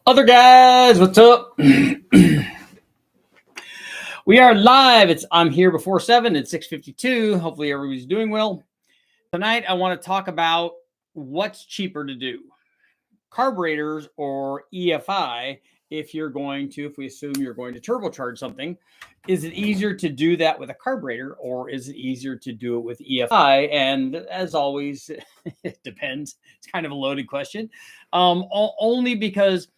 Other guys, what's up? We are live. I'm here before 7 at 6:52. Hopefully everybody's doing well. Tonight I want to talk about what's cheaper to do. Carburetors or EFI, if we assume you're going to turbocharge something, is it easier to do that with a carburetor or is it easier to do it with EFI? And as always, it depends. It's kind of a loaded question. Only because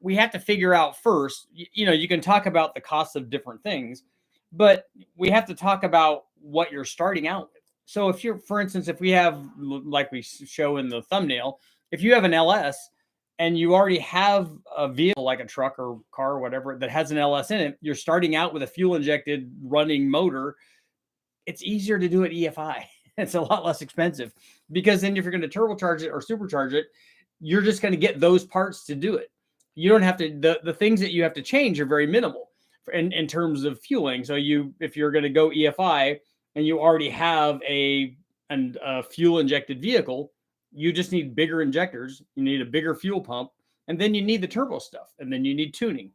we have to figure out first, you can talk about the cost of different things, but we have to talk about what you're starting out with. So for instance, if we have, like we show in the thumbnail, if you have an LS and you already have a vehicle like a truck or car or whatever that has an LS in it, you're starting out with a fuel injected running motor. It's easier to do it EFI. It's a lot less expensive because then if you're going to turbocharge it or supercharge it, you're just going to get those parts to do it. You don't have to, the things that you have to change are very minimal in terms of fueling. So if you're going to go EFI and you already have a fuel injected vehicle, you just need bigger injectors, you need a bigger fuel pump, and then you need the turbo stuff, and then you need tuning.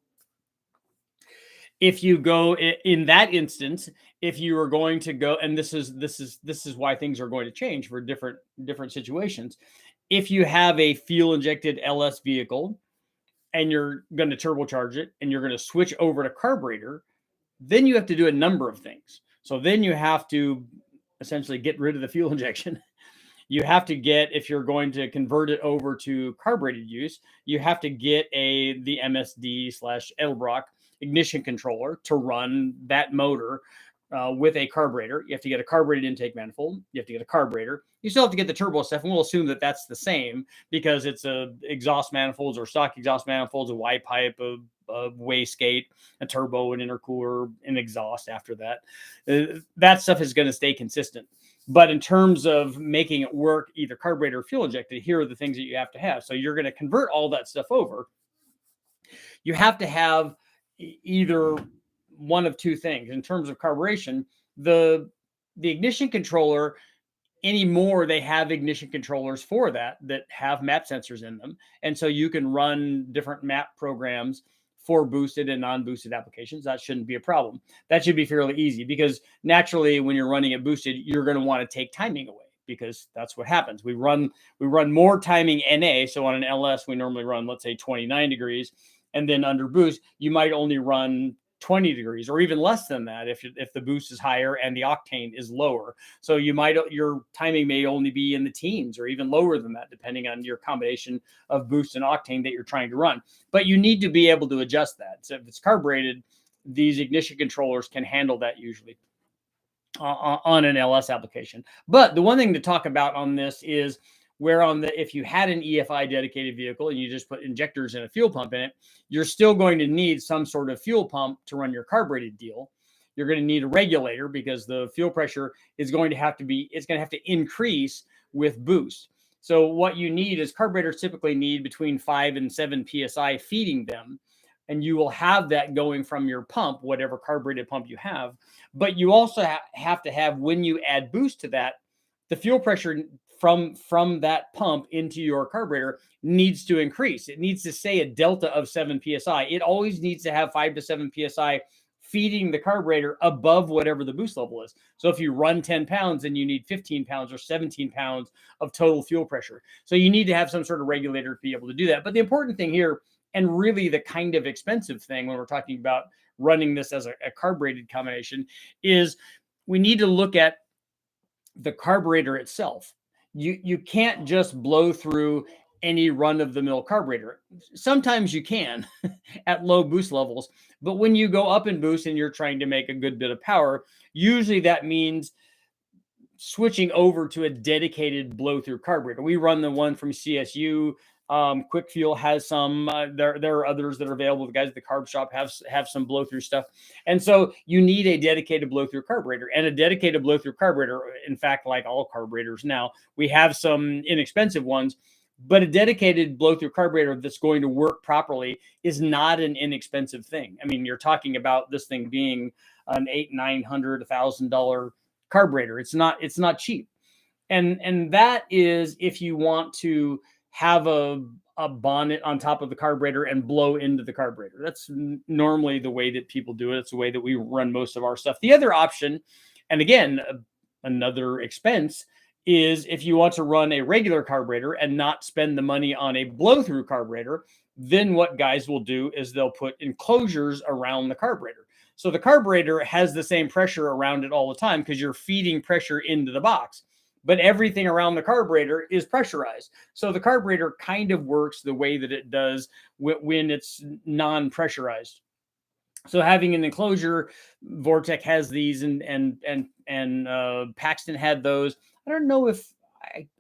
If you go in that instance, if you are going to go, and this is why things are going to change for different situations. If you have a fuel injected LS vehicle and you're going to turbocharge it and you're going to switch over to carburetor, then you have to do a number of things. So then you have to essentially get rid of the fuel injection. You have to if you're going to convert it over to carbureted use, you have to get the MSD/Edelbrock ignition controller to run that motor with a carburetor. You have to get a carbureted intake manifold. You have to get a carburetor. You still have to get the turbo stuff, and we'll assume that that's the same because it's a exhaust manifolds or stock exhaust manifolds, a Y pipe, a wastegate, a turbo, an intercooler, an exhaust after that. That stuff is going to stay consistent. But in terms of making it work, either carburetor or fuel injected, here are the things that you have to have. So you're going to convert all that stuff over. You have to have either one of two things. In terms of carburation, the ignition controller, anymore they have ignition controllers for that have map sensors in them, and so you can run different map programs for boosted and non-boosted applications. That shouldn't be a problem. That should be fairly easy because naturally when you're running it boosted, you're going to want to take timing away because that's what happens. We run more timing NA. So on an LS we normally run, let's say 29 degrees, and then under boost you might only run 20 degrees or even less than that if the boost is higher and the octane is lower. So your timing may only be in the teens or even lower than that, depending on your combination of boost and octane that you're trying to run. But you need to be able to adjust that. So if it's carbureted, these ignition controllers can handle that usually on an LS application. But the one thing to talk about on this is if you had an EFI dedicated vehicle and you just put injectors and a fuel pump in it, you're still going to need some sort of fuel pump to run your carbureted deal. You're going to need a regulator because the fuel pressure is going to have to increase with boost. So what you need is carburetors typically need between 5 and 7 PSI feeding them. And you will have that going from your pump, whatever carbureted pump you have. But you also have to have, when you add boost to that, the fuel pressure from that pump into your carburetor needs to increase. It needs to say a delta of 7 PSI. It always needs to have 5 to 7 PSI feeding the carburetor above whatever the boost level is. So if you run 10 pounds, then you need 15 pounds or 17 pounds of total fuel pressure. So you need to have some sort of regulator to be able to do that. But the important thing here, and really the kind of expensive thing when we're talking about running this as a carbureted combination, is we need to look at the carburetor itself. You can't just blow through any run-of-the-mill carburetor. Sometimes you can at low boost levels, but when you go up in boost and you're trying to make a good bit of power, usually that means switching over to a dedicated blow-through carburetor. We run the one from CSU. Quick Fuel has some. There are others that are available. The guys at the Carb Shop have some blow-through stuff, and so you need a dedicated blow-through carburetor. And a dedicated blow-through carburetor, in fact, like all carburetors now, we have some inexpensive ones, but a dedicated blow-through carburetor that's going to work properly is not an inexpensive thing. I mean, you're talking about this thing being an $800, $900, $1,000 carburetor. It's not cheap, and that is if you want to have a a bonnet on top of the carburetor and blow into the carburetor. That's normally the way that people do it. It's the way that we run most of our stuff. The other option, and again, another expense, is if you want to run a regular carburetor and not spend the money on a blow-through carburetor, then what guys will do is they'll put enclosures around the carburetor. So the carburetor has the same pressure around it all the time because you're feeding pressure into the box, but everything around the carburetor is pressurized. So the carburetor kind of works the way that it does when it's non-pressurized. So having an enclosure, Vortec has these, and Paxton had those. I don't know if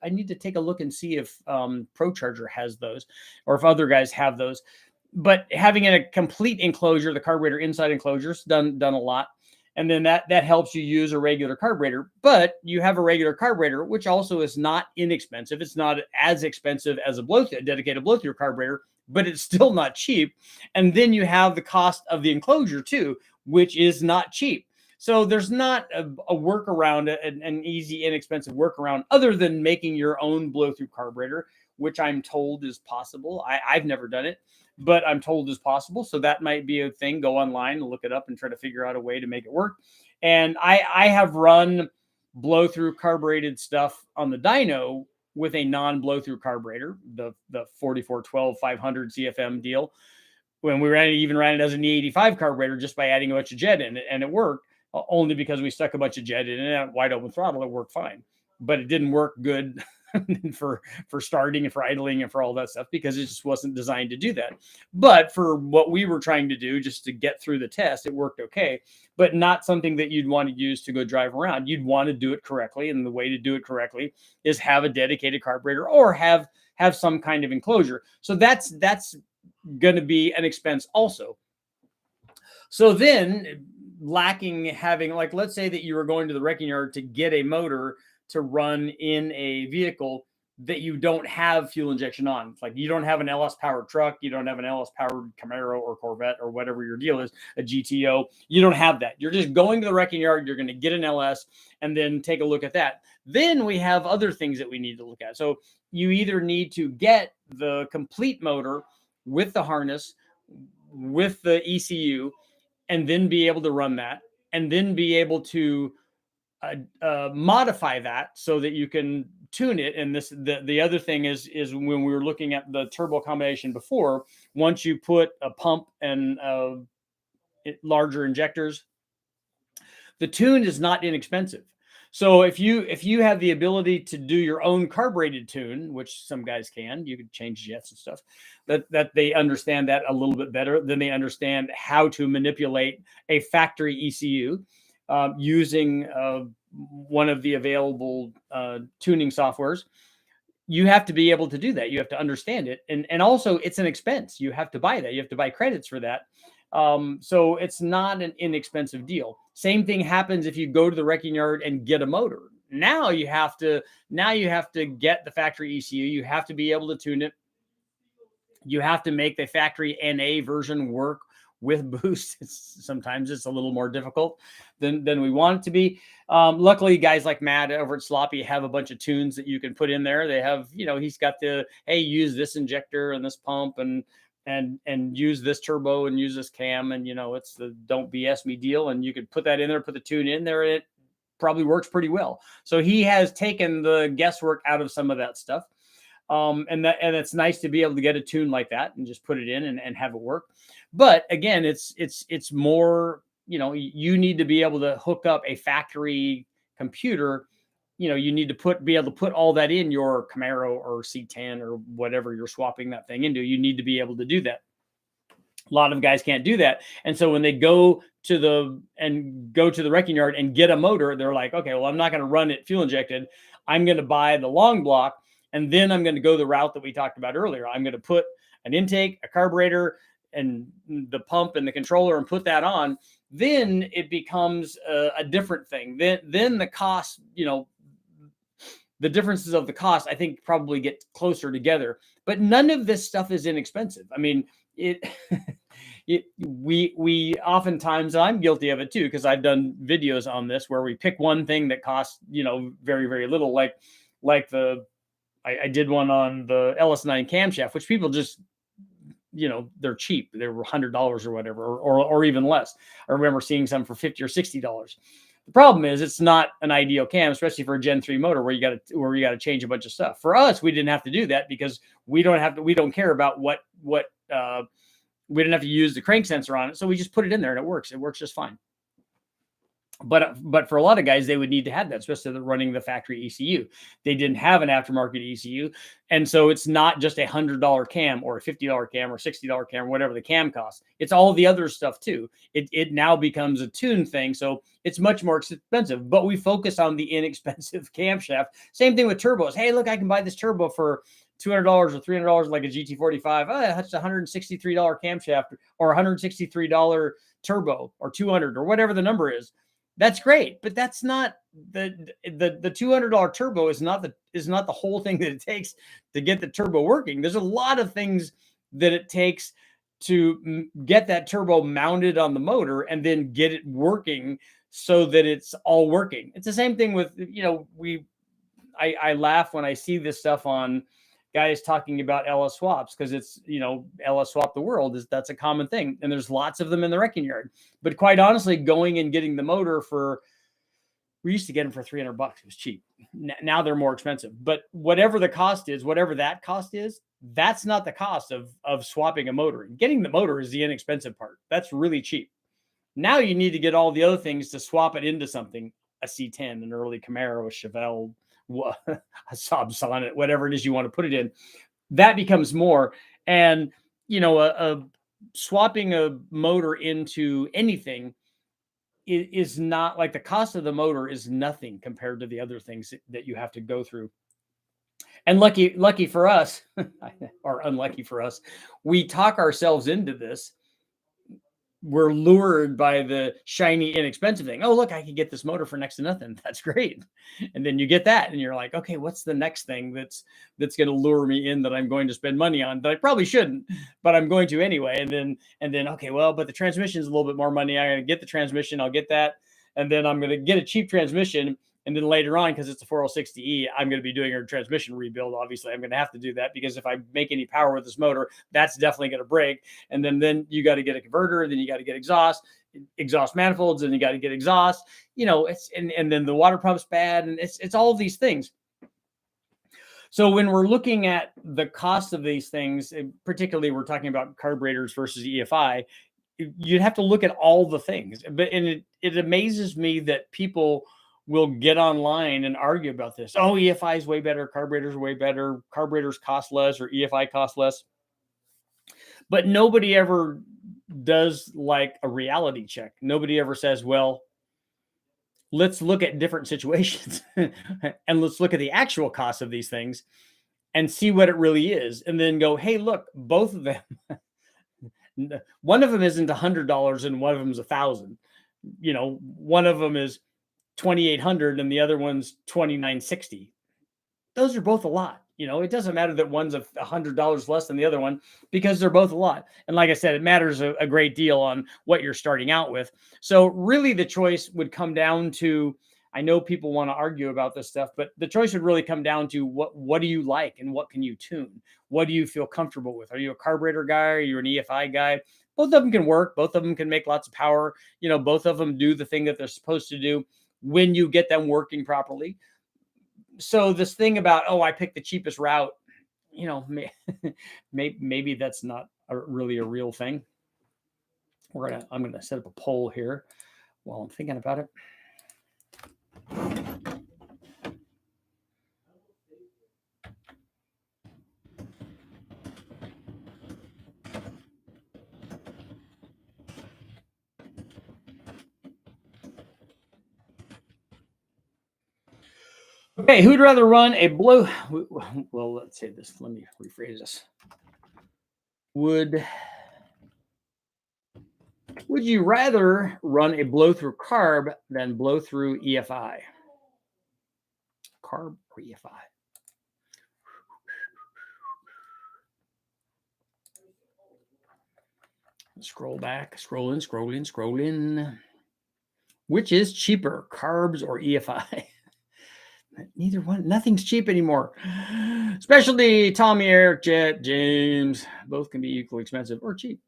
I need to take a look and see if ProCharger has those, or if other guys have those. But having a complete enclosure, the carburetor inside enclosures, done a lot. And then that helps you use a regular carburetor. But you have a regular carburetor, which also is not inexpensive. It's not as expensive as a dedicated blow-through carburetor, but it's still not cheap. And then you have the cost of the enclosure too, which is not cheap. So there's not a workaround, an easy, inexpensive workaround, other than making your own blow-through carburetor, which I'm told is possible. I've never done it, but I'm told is possible. So that might be a thing. Go online and look it up and try to figure out a way to make it work. And I have run blow-through carbureted stuff on the dyno with a non-blow-through carburetor, the 4412 500 CFM deal, when we even ran it as an E85 carburetor just by adding a bunch of jet in it, and it worked only because we stuck a bunch of jet in it and wide open throttle. It worked fine, but it didn't work good for starting and for idling and for all that stuff because it just wasn't designed to do that. But for what we were trying to do, just to get through the test, it worked okay, but not something that you'd want to use to go drive around. You'd want to do it correctly, and the way to do it correctly is have a dedicated carburetor or have some kind of enclosure. So that's going to be an expense also. So then, lacking having, like, let's say that you were going to the wrecking yard to get a motor to run in a vehicle that you don't have fuel injection on. It's like you don't have an LS powered truck, you don't have an LS powered Camaro or Corvette or whatever your deal is, a GTO. You don't have that. You're just going to the wrecking yard, you're going to get an LS and then take a look at that. Then we have other things that we need to look at. So you either need to get the complete motor with the harness, with the ECU, and then be able to run that, and then be able to modify that so that you can tune it. And the other thing is when we were looking at the turbo combination before, once you put a pump and larger injectors, the tune is not inexpensive. So if you have the ability to do your own carbureted tune, which some guys can, you can change jets and stuff, that they understand that a little bit better than they understand how to manipulate a factory ECU using one of the available tuning softwares. You have to be able to do that. You have to understand it. And also it's an expense. You have to buy that. You have to buy credits for that. So it's not an inexpensive deal. Same thing happens if you go to the wrecking yard and get a motor. Now you have to get the factory ECU. You have to be able to tune it. You have to make the factory NA version work with boost. Sometimes it's a little more difficult than we want it to be. Luckily, guys like Matt over at Sloppy have a bunch of tunes that you can put in there. They have, he's got the, hey, use this injector and this pump and use this turbo and use this cam, and it's the don't BS me deal, and you could put that in there, put the tune in there, and it probably works pretty well. So he has taken the guesswork out of some of that stuff. And it's nice to be able to get a tune like that and just put it in and have it work. But again, it's more, you need to be able to hook up a factory computer. You need to be able to put all that in your Camaro or C10 or whatever you're swapping that thing into. You need to be able to do that. A lot of guys can't do that. And so when they go to the wrecking yard and get a motor, they're like, okay, well, I'm not going to run it fuel injected. I'm going to buy the long block. And then I'm going to go the route that we talked about earlier. I'm going to put an intake, a carburetor, and the pump and the controller and put that on. Then it becomes a different thing. Then the cost, the differences of the cost, I think, probably get closer together. But none of this stuff is inexpensive. I mean, we oftentimes, I'm guilty of it too, because I've done videos on this where we pick one thing that costs, very, very little, like the I did one on the LS9 camshaft, which people just, they're cheap. They were $100 or whatever, or even less. I remember seeing some for $50 or $60. The problem is it's not an ideal cam, especially for a Gen 3 motor where you got to change a bunch of stuff. For us, we didn't have to do that because we don't care about what we didn't have to use the crank sensor on it. So we just put it in there and it works. It works just fine. But for a lot of guys, they would need to have that, especially if they're running the factory ECU. They didn't have an aftermarket ECU. And so it's not just a $100 cam or a $50 cam or $60 cam, or whatever the cam costs. It's all the other stuff too. It now becomes a tune thing. So it's much more expensive, but we focus on the inexpensive camshaft. Same thing with turbos. Hey, look, I can buy this turbo for $200 or $300 like a GT45. Oh, that's a $163 camshaft or $163 turbo or 200 or whatever the number is. That's great, but that's not the $200 turbo is not the whole thing that it takes to get the turbo working. There's a lot of things that it takes to get that turbo mounted on the motor and then get it working so that it's all working. It's the same thing with, I laugh when I see this stuff on guys talking about LS swaps because it's, LS swap the world that's a common thing. And there's lots of them in the wrecking yard. But quite honestly, going and getting the motor we used to get them for $300. It was cheap. Now they're more expensive. But whatever the cost is, whatever that cost is, that's not the cost of swapping a motor. Getting the motor is the inexpensive part. That's really cheap. Now you need to get all the other things to swap it into something, a C10, an early Camaro, a Chevelle, a Saab Sonnet, whatever it is you want to put it in. That becomes more. And, swapping a motor into anything is not like the cost of the motor is nothing compared to the other things that you have to go through. And lucky for us, or unlucky for us, we talk ourselves into this. We're lured by the shiny, inexpensive thing. Oh, look, I can get this motor for next to nothing. That's great. And then you get that and you're like, okay, what's the next thing that's going to lure me in that I'm going to spend money on that I probably shouldn't, but I'm going to anyway. And then, okay, well, but the transmission is a little bit more money. I'm going to get the transmission. I'll get that. And then I'm going to get a cheap transmission. And then later on, because it's a 406DE, I'm going to be doing a transmission rebuild. Obviously, I'm going to have to do that because if I make any power with this motor, that's definitely going to break. And then you got to get a converter, then you got to get exhaust manifolds, and you got to get exhaust. And then the water pump's bad, and it's all of these things. So when we're looking at the cost of these things, particularly we're talking about carburetors versus EFI, you'd have to look at all the things. And it amazes me that people will get online and argue about this. Oh, EFI is way better. Carburetors are way better. Carburetors cost less or EFI cost less. But nobody ever does like a reality check. Nobody ever says, well, let's look at different situations and let's look at the actual cost of these things and see what it really is. And then go, hey, look, both of them, one of them isn't $100 and one of them is $1,000. One of them is $2,800 and the other one's $2,960. Those are both a lot. It doesn't matter that one's $100 less than the other one because they're both a lot. And like I said, it matters a great deal on what you're starting out with. So really the choice would come down to, I know people want to argue about this stuff, but the choice would really come down to what do you like and what can you tune? What do you feel comfortable with? Are you a carburetor guy? Are you an EFI guy? Both of them can work. Both of them can make lots of power. Both of them do the thing that they're supposed to do when you get them working properly. So this thing about, I picked the cheapest route, maybe that's not really a real thing. I'm going to set up a poll here while I'm thinking about it. Okay, who'd rather run a blow? Well, let's say this. Let me rephrase this. Would you rather run a blow-through carb than blow-through EFI? Carb or EFI? Scroll back, scroll in. Which is cheaper, carbs or EFI? Neither one. Nothing's cheap anymore. Specialty, Tommy, Eric, Jet, James. Both can be equally expensive or cheap.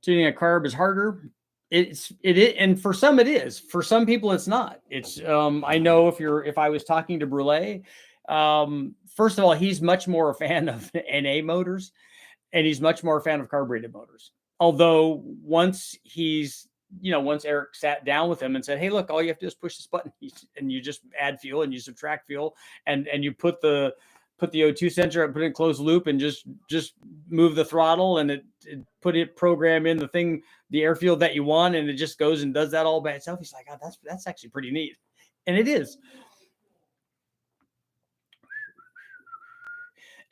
Tuning a carb is harder. And for some it is. For some people it's not. It's I know if I was talking to Brule, first of all, he's much more a fan of NA motors, and he's much more a fan of carbureted motors. Although once Eric sat down with him and said, "Hey, look, all you have to do is push this button, and you just add fuel and you subtract fuel, and you put the O2 sensor and put it in closed loop and just move the throttle, and it program in the air field that you want, and it just goes and does that all by itself." He's like, "Oh, that's actually pretty neat," and it is.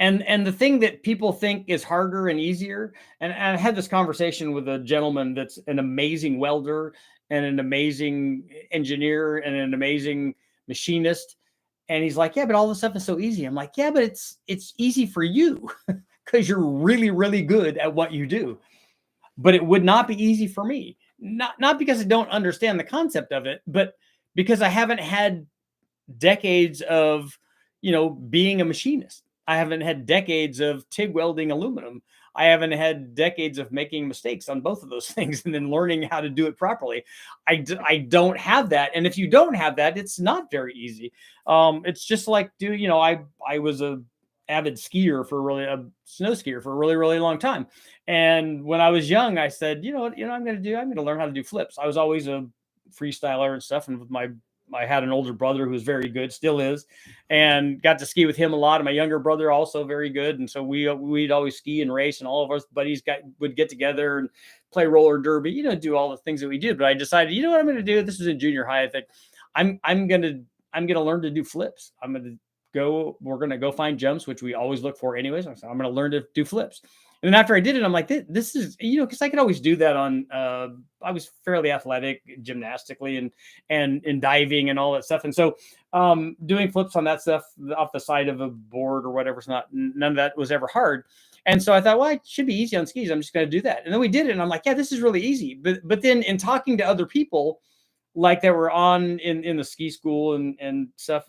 And the thing that people think is harder and easier, and I had this conversation with a gentleman that's an amazing welder and an amazing engineer and an amazing machinist. And he's like, "Yeah, but all this stuff is so easy." I'm like, "Yeah, but it's easy for you because you're really, really good at what you do. But it would not be easy for me. Not because I don't understand the concept of it, but because I haven't had decades of, being a machinist. I haven't had decades of TIG welding aluminum. I haven't had decades of making mistakes on both of those things and then learning how to do it properly. I don't have that. And if you don't have that, it's not very easy. It's just like, I was a avid skier a snow skier for a really, really long time. And when I was young, I said, I'm going to learn how to do flips. I was always a freestyler and stuff. And I had an older brother who was very good, still is, and got to ski with him a lot. And my younger brother also very good. And so we'd always ski and race, and all of us buddies would get together and play roller derby, do all the things that we did. But I decided, what I'm going to do? This was in junior high. I think I'm going to learn to do flips. We're going to go find jumps, which we always look for anyways. So I'm going to learn to do flips. And then after I did it, I'm like, this is, because I could always do that on, I was fairly athletic gymnastically and diving and all that stuff. And so doing flips on that stuff off the side of a board or whatever, none of that was ever hard. And so I thought, well, it should be easy on skis. I'm just going to do that. And then we did it. And I'm like, yeah, this is really easy. But then in talking to other people, like that were on in the ski school and stuff,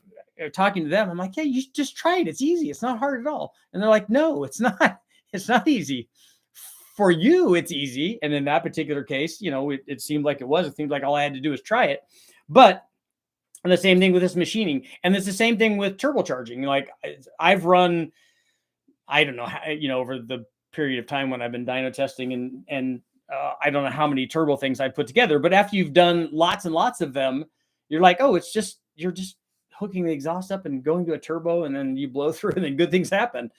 talking to them, I'm like, yeah, you just try it. It's easy. It's not hard at all. And they're like, no, it's not. It's not easy. For you, it's easy. And in that particular case, it seemed like it was. It seemed like all I had to do was try it. But and the same thing with this machining. And it's the same thing with turbocharging. Like I've run, I don't know, over the period of time when I've been dyno testing and I don't know how many turbo things I put together. But after you've done lots and lots of them, you're like, oh, you're just hooking the exhaust up and going to a turbo, and then you blow through and then good things happen.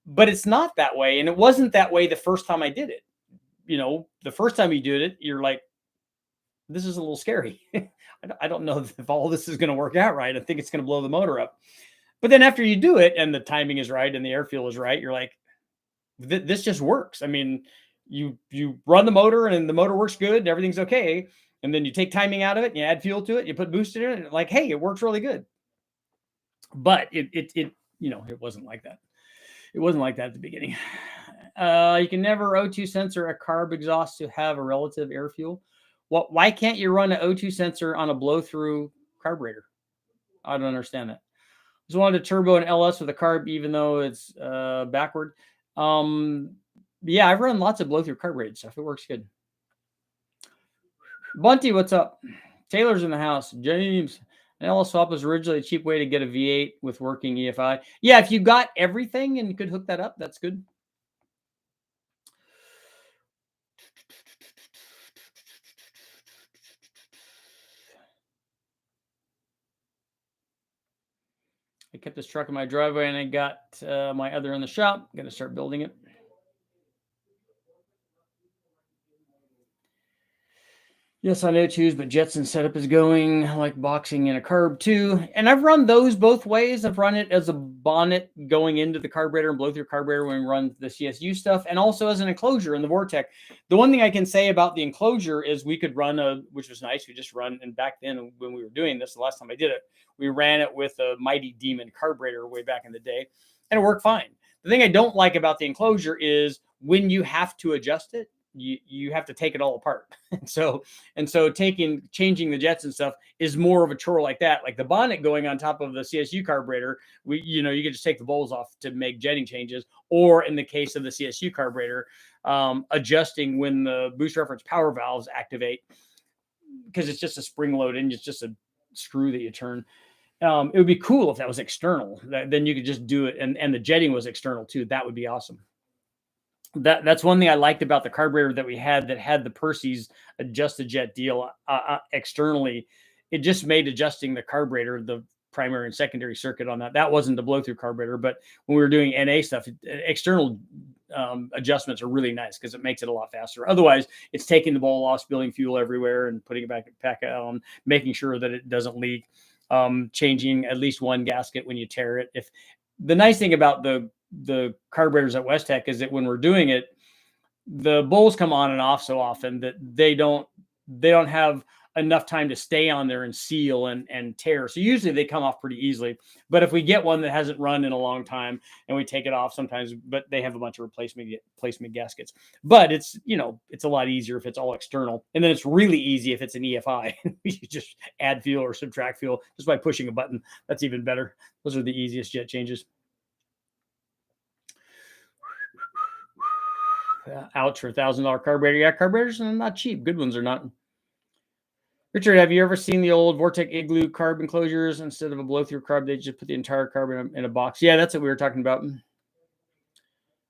But it's not that way. And it wasn't that way the first time I did it. The first time you did it, you're like, this is a little scary. I don't know if all this is going to work out right. I think it's going to blow the motor up. But then after you do it and the timing is right and the air fuel is right, you're like, this just works. I mean, you run the motor and the motor works good and everything's okay. And then you take timing out of it and you add fuel to it, you put boost in it, and like, hey, it works really good. But it wasn't like that. It wasn't like that at the beginning. You can never O2 sensor a carb exhaust to have a relative air fuel. Well, why can't you run an O2 sensor on a blow-through carburetor? I don't understand that. Just wanted a turbo and LS with a carb, even though it's backward. Yeah, I've run lots of blow-through carbureted stuff. It works good. Bunty, what's up? Taylor's in the house. James. An LS swap was originally a cheap way to get a V8 with working EFI. Yeah, if you got everything and you could hook that up, that's good. I kept this truck in my driveway and I got my other in the shop. I'm going to start building it. Yes, I know twos, but Jetson setup is going. I like boxing in a carb too. And I've run those both ways. I've run it as a bonnet going into the carburetor and blow through carburetor when we run the CSU stuff, and also as an enclosure in the Vortec. The one thing I can say about the enclosure is we could run which was nice. We just run, and back then when we were doing this, the last time I did it, we ran it with a Mighty Demon carburetor way back in the day, and it worked fine. The thing I don't like about the enclosure is when you have to adjust it, you have to take it all apart. And so changing the jets and stuff is more of a chore like that. Like the bonnet going on top of the CSU carburetor, you can just take the bowls off to make jetting changes, or in the case of the CSU carburetor, adjusting when the boost reference power valves activate, because it's just a spring load and it's just a screw that you turn. It would be cool if that was external. Then you could just do it, and the jetting was external too. That would be awesome. That's one thing I liked about the carburetor that we had, that had the Percy's adjusted jet deal externally. It just made adjusting the carburetor, the primary and secondary circuit on that. That wasn't the blow through carburetor, but when we were doing NA stuff, external adjustments are really nice because it makes it a lot faster. Otherwise, it's taking the bowl off, spilling fuel everywhere, and putting it back on, making sure that it doesn't leak. Changing at least one gasket when you tear it. If the nice thing about the carburetors at West Tech is that when we're doing it, the bowls come on and off so often that they don't have enough time to stay on there and seal and tear. So usually they come off pretty easily. But if we get one that hasn't run in a long time and we take it off sometimes, but they have a bunch of replacement gaskets. But it's a lot easier if it's all external. And then it's really easy if it's an EFI. You just add fuel or subtract fuel just by pushing a button. That's even better. Those are the easiest jet changes. Ouch for $1,000 carburetor. Yeah, carburetors are not cheap. Good ones are not. Richard, have you ever seen the old Vortec Igloo carb enclosures? Instead of a blow-through carb, they just put the entire carb in a box. Yeah, that's what we were talking about.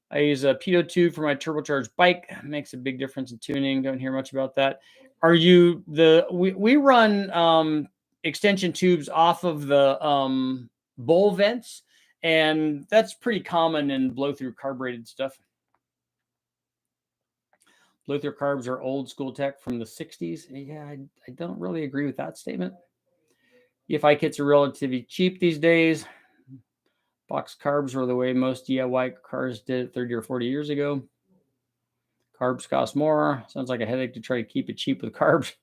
I use a pitot tube for my turbocharged bike. Makes a big difference in tuning. Don't hear much about that. We run extension tubes off of the bowl vents, and that's pretty common in blow-through carbureted stuff. Blow-through carbs are old school tech from the 60s. Yeah, I don't really agree with that statement. EFI kits are relatively cheap these days. Box carbs were the way most DIY cars did it 30 or 40 years ago. Carbs cost more. Sounds like a headache to try to keep it cheap with carbs.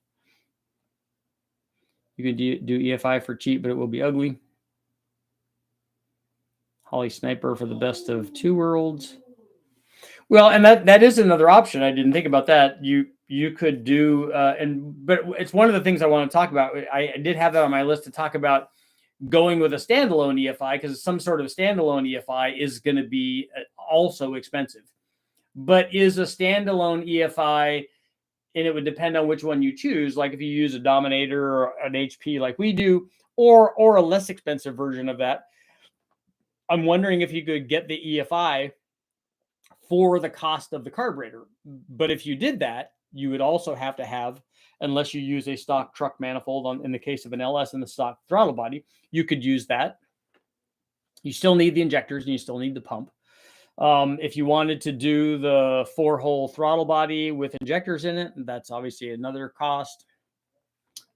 You can do EFI for cheap, but it will be ugly. Holly Sniper for the best of two worlds. Well, and that is another option. I didn't think about that. You could do, but it's one of the things I want to talk about. I did have that on my list to talk about, going with a standalone EFI, because some sort of standalone EFI is going to be also expensive. But is a standalone EFI, and it would depend on which one you choose. Like if you use a Dominator or an HP like we do, or a less expensive version of that. I'm wondering if you could get the EFI for the cost of the carburetor. But if you did that, you would also have to have, unless you use a stock truck manifold in the case of an LS and the stock throttle body, you could use that. You still need the injectors and you still need the pump. If you wanted to do the 4-hole throttle body with injectors in it, that's obviously another cost.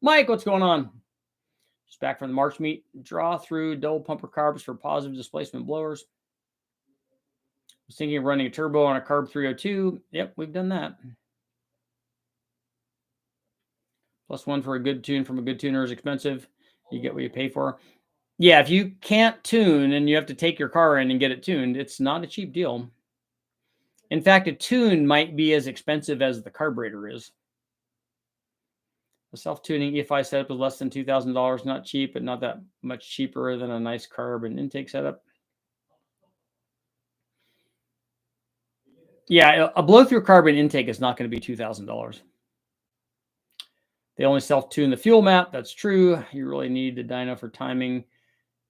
Mike, what's going on? Just back from the March meet. Draw through double pumper carbs for positive displacement blowers. I was thinking of running a turbo on a Carb 302. Yep, we've done that. +1 for a good tune from a good tuner is expensive. You get what you pay for. Yeah, if you can't tune and you have to take your car in and get it tuned, it's not a cheap deal. In fact, a tune might be as expensive as the carburetor is. A self-tuning EFI setup is less than $2,000. Not cheap, but not that much cheaper than a nice carb and intake setup. Yeah, a blow-through carbon intake is not going to be $2,000. They only self-tune the fuel map. That's true. You really need the dyno for timing.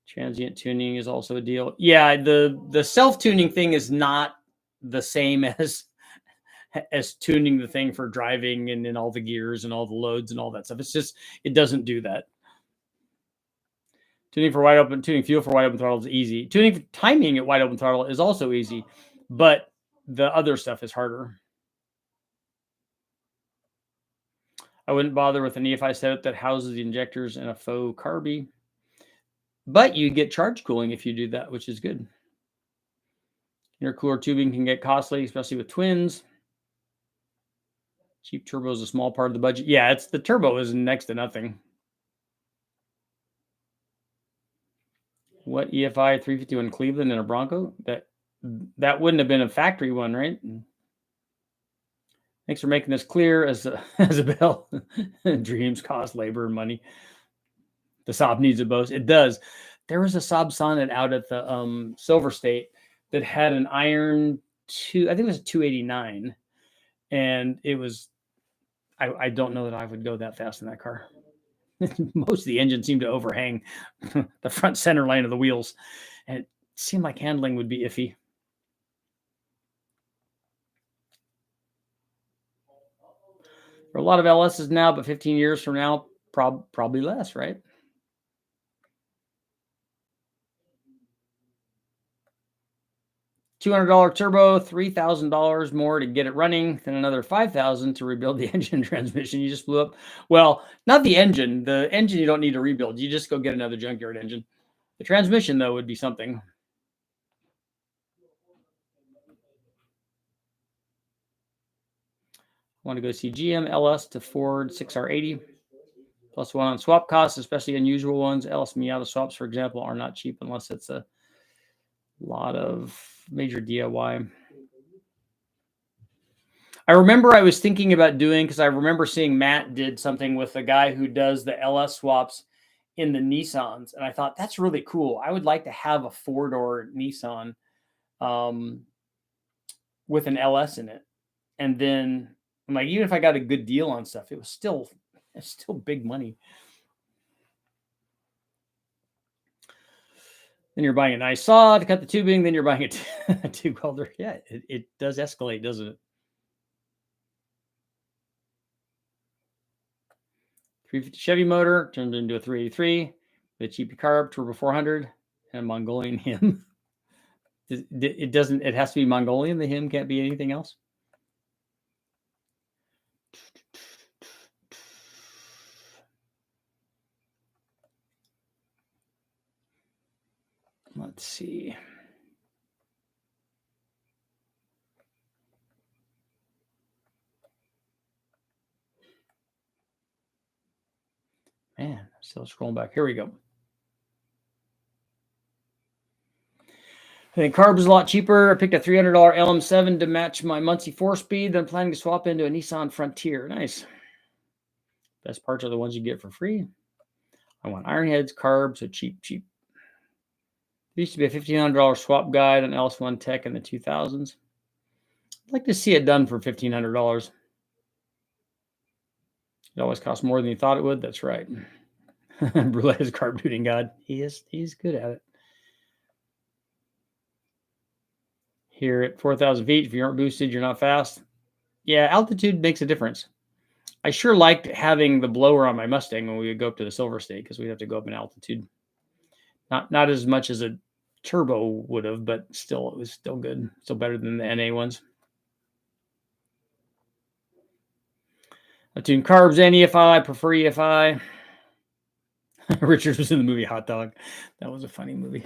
Transient tuning is also a deal. Yeah, the self-tuning thing is not the same as tuning the thing for driving and in all the gears and all the loads and all that stuff. It's just, it doesn't do that. Tuning fuel for wide open throttle is easy. Tuning for timing at wide open throttle is also easy, but the other stuff is harder. I wouldn't bother with an EFI setup that houses the injectors and a faux carby. But you get charge cooling if you do that, which is good. Intercooler tubing can get costly, especially with twins. Cheap turbo is a small part of the budget. Yeah, it's the turbo is next to nothing. What EFI 351 Cleveland in a Bronco? That wouldn't have been a factory one, right? Thanks for making this clear, as Isabel. Dreams cost labor and money. The Saab needs a boast. It does. There was a Saab Sonnet out at the Silver State that had an iron two. I think it was a 289, and it was. I don't know that I would go that fast in that car. Most of the engine seemed to overhang the front center line of the wheels, and it seemed like handling would be iffy. There are a lot of LSs now, but 15 years from now, probably less, right? $200 turbo, $3,000 more to get it running, then another $5,000 to rebuild the engine and transmission. You just blew up. Well, not the engine. The engine you don't need to rebuild. You just go get another junkyard engine. The transmission, though, would be something. I want to go see GM LS to Ford 6R80. +1 on swap costs, especially unusual ones. LS Miata swaps, for example, are not cheap unless it's a lot of major DIY. I remember I was thinking about doing, because I remember seeing Matt did something with a guy who does the LS swaps in the Nissans. And I thought, that's really cool. I would like to have a 4-door Nissan with an LS in it. And then I'm like, even if I got a good deal on stuff, it's still big money. Then you're buying a nice saw to cut the tubing. Then you're buying a tube welder. Yeah, it does escalate, doesn't it? 350 Chevy motor turned into a 383 with a cheapy carb, turbo 400, and a Mongolian him. It doesn't. It has to be Mongolian. The him can't be anything else. Let's see. Man, still scrolling back. Here we go. I think carb is a lot cheaper. I picked a $300 LM7 to match my Muncie 4-speed. Then planning to swap into a Nissan Frontier. Nice. Best parts are the ones you get for free. I want iron heads, carbs, so cheap. There used to be a $1,500 swap guide on LS1 Tech in the 2000s. I'd like to see it done for $1,500. It always costs more than you thought it would. That's right. Brule is carb tuning god. He's good at it. Here at 4,000 feet, if you aren't boosted, you're not fast. Yeah, altitude makes a difference. I sure liked having the blower on my Mustang when we would go up to the Silver State, because we'd have to go up in altitude. Not as much as a turbo would have, but still, it was still good. Still better than the NA ones. I tune carbs and EFI, prefer EFI. Richard was in the movie Hot Dog. That was a funny movie.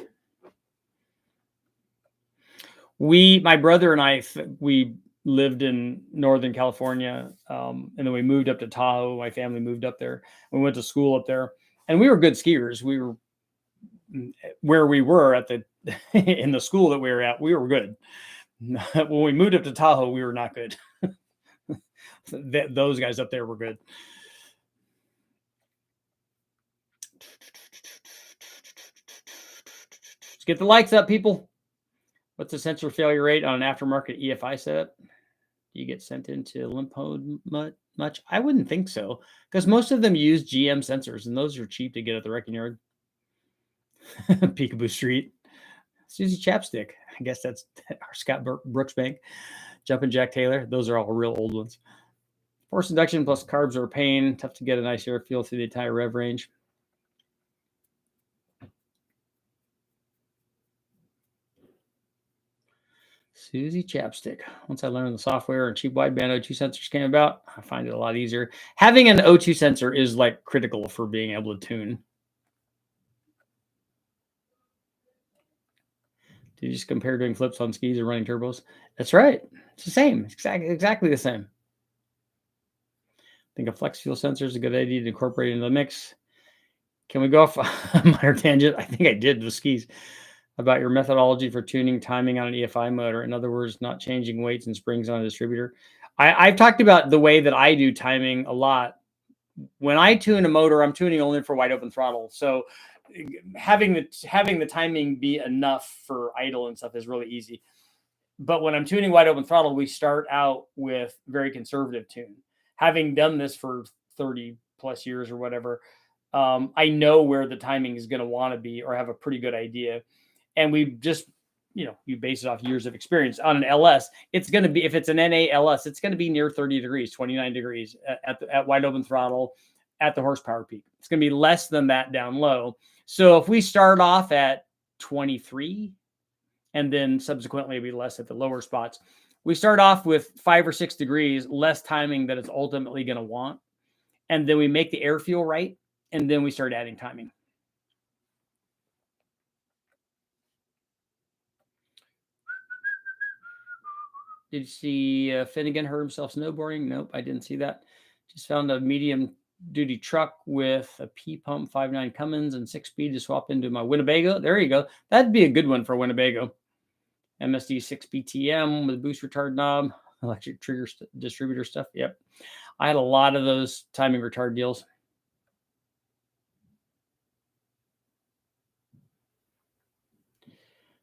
My brother and I, we lived in Northern California, and then we moved up to Tahoe. My family moved up there. We went to school up there, and we were good skiers. We were where we were at the in the school that we were at. We were good. When we moved up to Tahoe, we were not good. Those guys up there were good. Let's get the likes up, people. What's the sensor failure rate on an aftermarket EFI setup? Do you get sent into limp mode much? I wouldn't think so, because most of them use GM sensors, and those are cheap to get at the wrecking yard. Peekaboo Street. Susie Chapstick. I guess that's our Scott Brooksbank. Jumpin' Jack Taylor. Those are all real old ones. Force induction plus carbs are a pain. Tough to get a nice air feel through the entire rev range. Susie Chapstick. Once I learned the software and cheap wideband O2 sensors came about, I find it a lot easier. Having an O2 sensor is like critical for being able to tune. Do you just compare doing flips on skis or running turbos? That's right. It's the same. It's exactly the same. I think a flex fuel sensor is a good idea to incorporate into the mix. Can we go off a minor tangent? I think I did with skis. About your methodology for tuning timing on an EFI motor. In other words, not changing weights and springs on a distributor. I've talked about the way that I do timing a lot. When I tune a motor, I'm tuning only for wide open throttle. So having the timing be enough for idle and stuff is really easy. But when I'm tuning wide open throttle, we start out with very conservative tune. Having done this for 30 plus years or whatever, I know where the timing is going to want to be or have a pretty good idea. And we just, you base it off years of experience. On an LS, it's going to be, if it's an NA LS, it's going to be near 30 degrees, 29 degrees at wide open throttle at the horsepower peak. It's going to be less than that down low. So if we start off at 23, and then subsequently be less at the lower spots, we start off with 5 or 6 degrees less timing that it's ultimately going to want. And then we make the air feel right. And then we start adding timing. Did you see Finnegan hurt himself snowboarding? Nope, I didn't see that. Just found a medium duty truck with a P pump 5.9 Cummins and 6-speed to swap into my Winnebago. There you go. That'd be a good one for Winnebago. MSD 6 BTM with a boost retard knob, electric trigger distributor stuff. Yep. I had a lot of those timing retard deals. I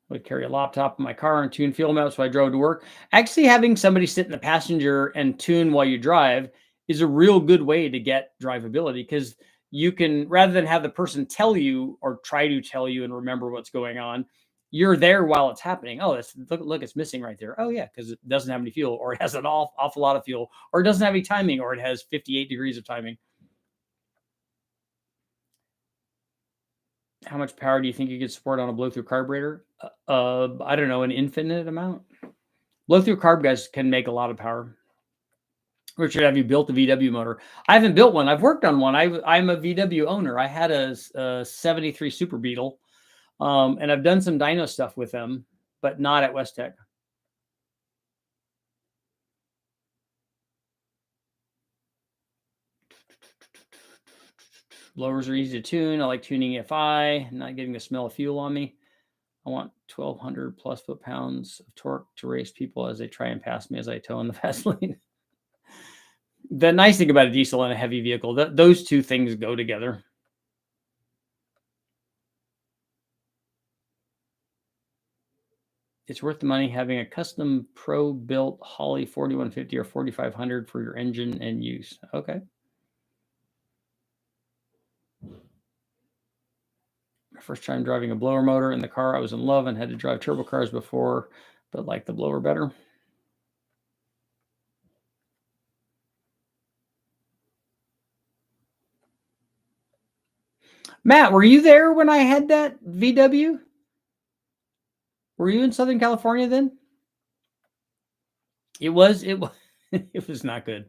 would carry a laptop in my car and tune fuel maps while I drove to work. Actually, having somebody sit in the passenger and tune while you drive is a real good way to get drivability, because you can, rather than have the person tell you or try to tell you and remember what's going on, you're there while it's happening. Oh, look, it's missing right there. Oh yeah, because it doesn't have any fuel, or it has an awful lot of fuel, or it doesn't have any timing, or it has 58 degrees of timing. How much power do you think you could support on a blow-through carburetor? I don't know, an infinite amount. Blow-through carb guys can make a lot of power. Richard, have you built a VW motor? I haven't built one. I've worked on one. I'm a VW owner. I had a 73 Super Beetle, and I've done some dyno stuff with them, but not at West Tech. Blowers are easy to tune. I like tuning EFI, not getting the smell of fuel on me. I want 1,200 plus foot-pounds of torque to race people as they try and pass me as I tow in the fast lane. The nice thing about a diesel and a heavy vehicle, those two things go together. It's worth the money having a custom pro-built Holley 4150 or 4500 for your engine and use. Okay. My first time driving a blower motor in the car, I was in love and had to drive turbo cars before, but liked the blower better. Matt, were you there when I had that VW? Were you in Southern California then? It was it was not good.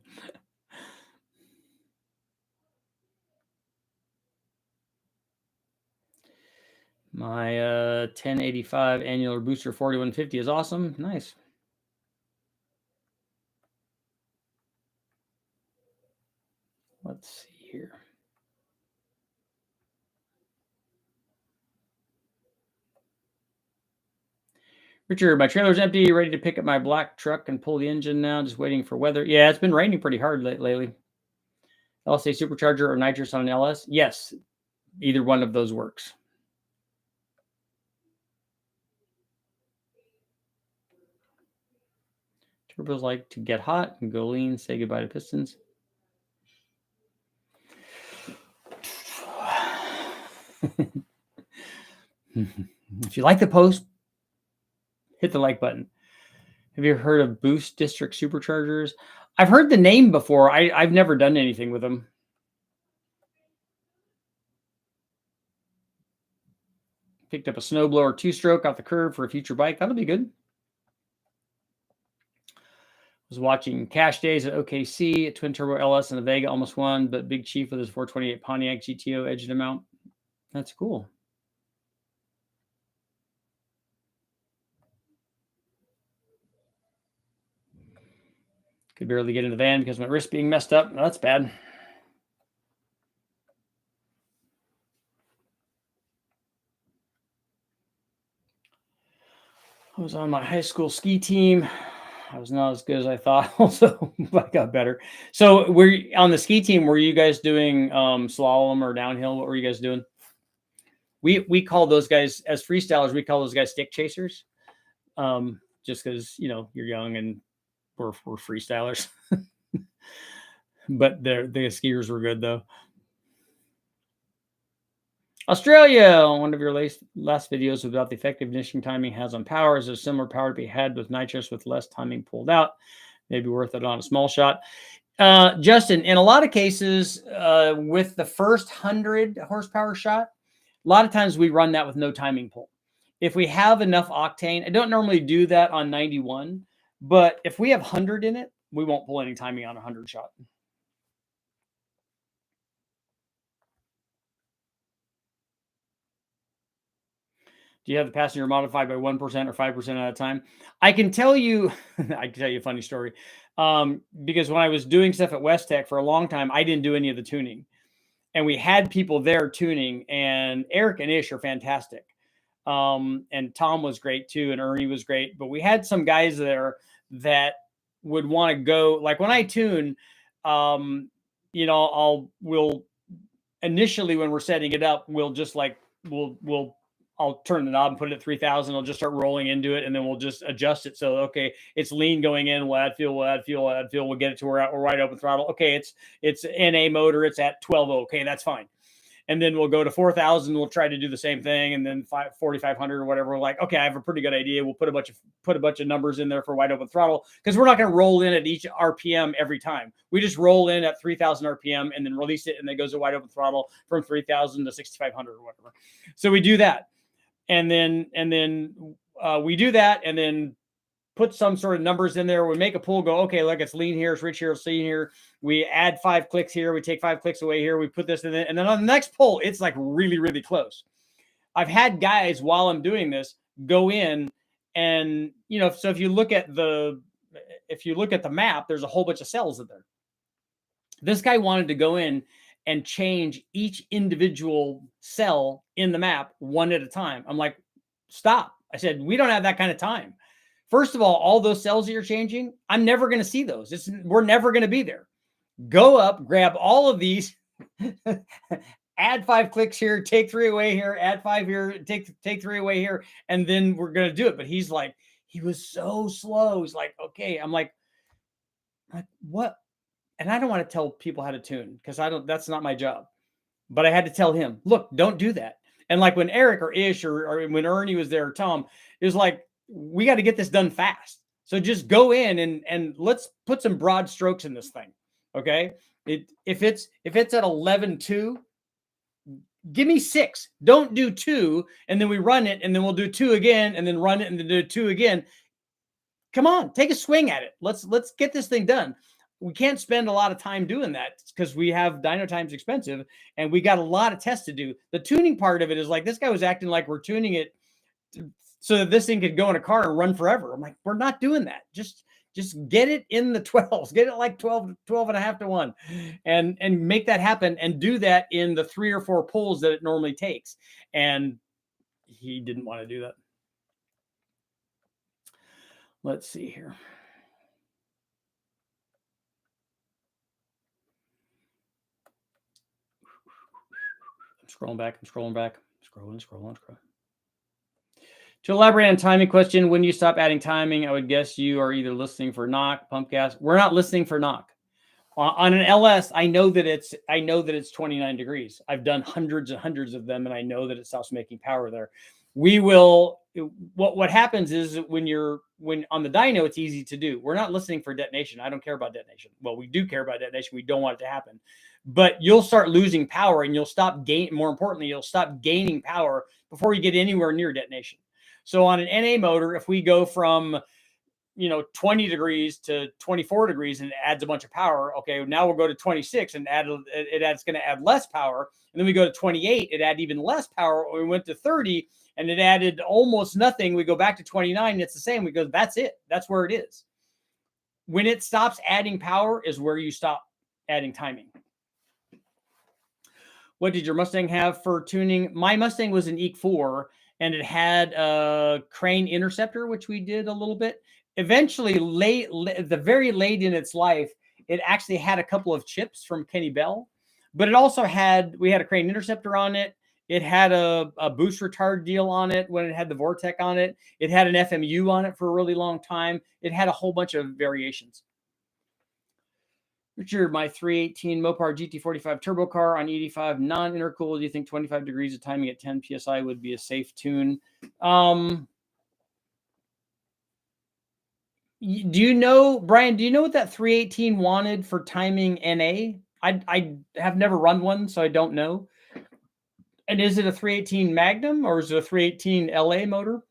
My 1085 annular booster 4150 is awesome. Nice. Let's see here. Richard, my trailer's empty, ready to pick up my black truck and pull the engine now, just waiting for weather. Yeah, it's been raining pretty hard lately. LSA Supercharger or Nitrous on an LS? Yes, either one of those works. Turbos like to get hot and go lean, say goodbye to pistons. If you like the post, hit the like button. Have you heard of Boost District Superchargers? I've heard the name before. I've never done anything with them. Picked up a snowblower 2-stroke off the curb for a future bike. That'll be good. Was watching Cash Days at OKC, a twin turbo LS and a Vega almost won, but Big Chief with his 428 Pontiac GTO edged him out. That's cool. Could barely get in the van because my wrist being messed up. No, that's bad. I was on my high school ski team. I was not as good as I thought. Also, I got better. So, we're on the ski team. Were you guys doing slalom or downhill? What were you guys doing? We call those guys, as freestylers, we call those guys stick chasers. Just because you're young and we're freestylers. But the skiers were good though. Australia, one of your last videos about the effective ignition timing has on power. Is there similar power to be had with nitrous with less timing pulled out? Maybe worth it on a small shot. Justin, in a lot of cases, with the first 100 horsepower shot, a lot of times we run that with no timing pull. If we have enough octane, I don't normally do that on 91, but if we have 100 in it, we won't pull any timing on a 100 shot. Do you have the passenger modified by 1% or 5% at a time? I can tell you, I can tell you a funny story. Because when I was doing stuff at West Tech for a long time, I didn't do any of the tuning. And we had people there tuning, and Eric and Ish are fantastic. And Tom was great too, and Ernie was great. But we had some guys there that would want to go, like when I tune, we'll initially when we're setting it up, we'll just like I'll turn the knob and put it at 3,000. I'll just start rolling into it, and then we'll just adjust it. So, okay, it's lean going in. We'll add fuel. We'll get it to where we're wide open throttle. Okay, it's NA motor. It's at 12. Okay, that's fine. And then we'll go to 4,000. We'll try to do the same thing, and then 4,500 or whatever. We're like, okay, I have a pretty good idea. We'll put a bunch of numbers in there for wide open throttle, because we're not going to roll in at each RPM every time. We just roll in at 3,000 RPM and then release it, and then goes to wide open throttle from 3,000 to 6,500 or whatever. So we do that. And then we do that, and then put some sort of numbers in there. We make a pull, go, okay, look, it's lean here, it's rich here, it's lean here. We add 5 clicks here. We take 5 clicks away here. We put this in it. And then on the next pull, it's like really, really close. I've had guys, while I'm doing this, go in and, so if you look at the map, there's a whole bunch of cells in there. This guy wanted to go in and change each individual cell in the map one at a time. I'm like, stop. I said, we don't have that kind of time. First of all those cells that you're changing, I'm never going to see those. We're never going to be there. Go up, grab all of these, add 5 clicks here, take 3 away here, add 5 here, take 3 away here, and then we're going to do it. But he's like, he was so slow. He's like, okay. I'm like, what? And I don't want to tell people how to tune, because that's not my job. But I had to tell him, look, don't do that. And like when Eric or Ish or when Ernie was there, or Tom, it was like, we got to get this done fast. So just go in and let's put some broad strokes in this thing. Okay. If it's at 11.2, give me 6. Don't do 2. And then we run it, and then we'll do 2 again, and then run it, and then do 2 again. Come on, take a swing at it. Let's get this thing done. We can't spend a lot of time doing that, because we have dyno time's expensive, and we got a lot of tests to do. The tuning part of it is like, this guy was acting like we're tuning it so that this thing could go in a car and run forever. I'm like, we're not doing that. Just get it in the 12s, get it like 12 and a half to 1, and make that happen, and do that in the 3 or 4 pulls that it normally takes. And he didn't want to do that. Let's see here. I'm scrolling back. Scrolling. To elaborate on timing question, when you stop adding timing, I would guess you are either listening for knock, pump gas. We're not listening for knock. On an LS, I know that it's 29 degrees. I've done hundreds and hundreds of them, and I know that it stops making power there. We will. What happens is when on the dyno, it's easy to do. We're not listening for detonation. I don't care about detonation. Well, we do care about detonation. We don't want it to happen. But you'll start losing power, and you'll stop more importantly, you'll stop gaining power before you get anywhere near detonation. So on an NA motor, if we go from 20 degrees to 24 degrees and it adds a bunch of power, okay, now we'll go to 26 and it's going to add less power. And then we go to 28, it add even less power. Or we went to 30 and it added almost nothing. We go back to 29, it's the same. We go, that's it. That's where it is. When it stops adding power is where you stop adding timing. What did your Mustang have for tuning? My Mustang was an EQ4, and it had a Crane interceptor, which we did a little bit. eventually, the very late in its life, it actually had a couple of chips from Kenny Bell, but it also we had a crane interceptor on it. It had a boost retard deal on it when it had the Vortec on it. It had an FMU on it for a really long time. It had a whole bunch of variations. Richard, my 318 Mopar GT45 turbo car on 85 non-intercooled. Do you think 25 degrees of timing at 10 psi would be a safe tune? Do you know, Brian, do you know what that 318 wanted for timing NA? I have never run one, so I don't know. And is it a 318 Magnum or is it a 318 LA motor?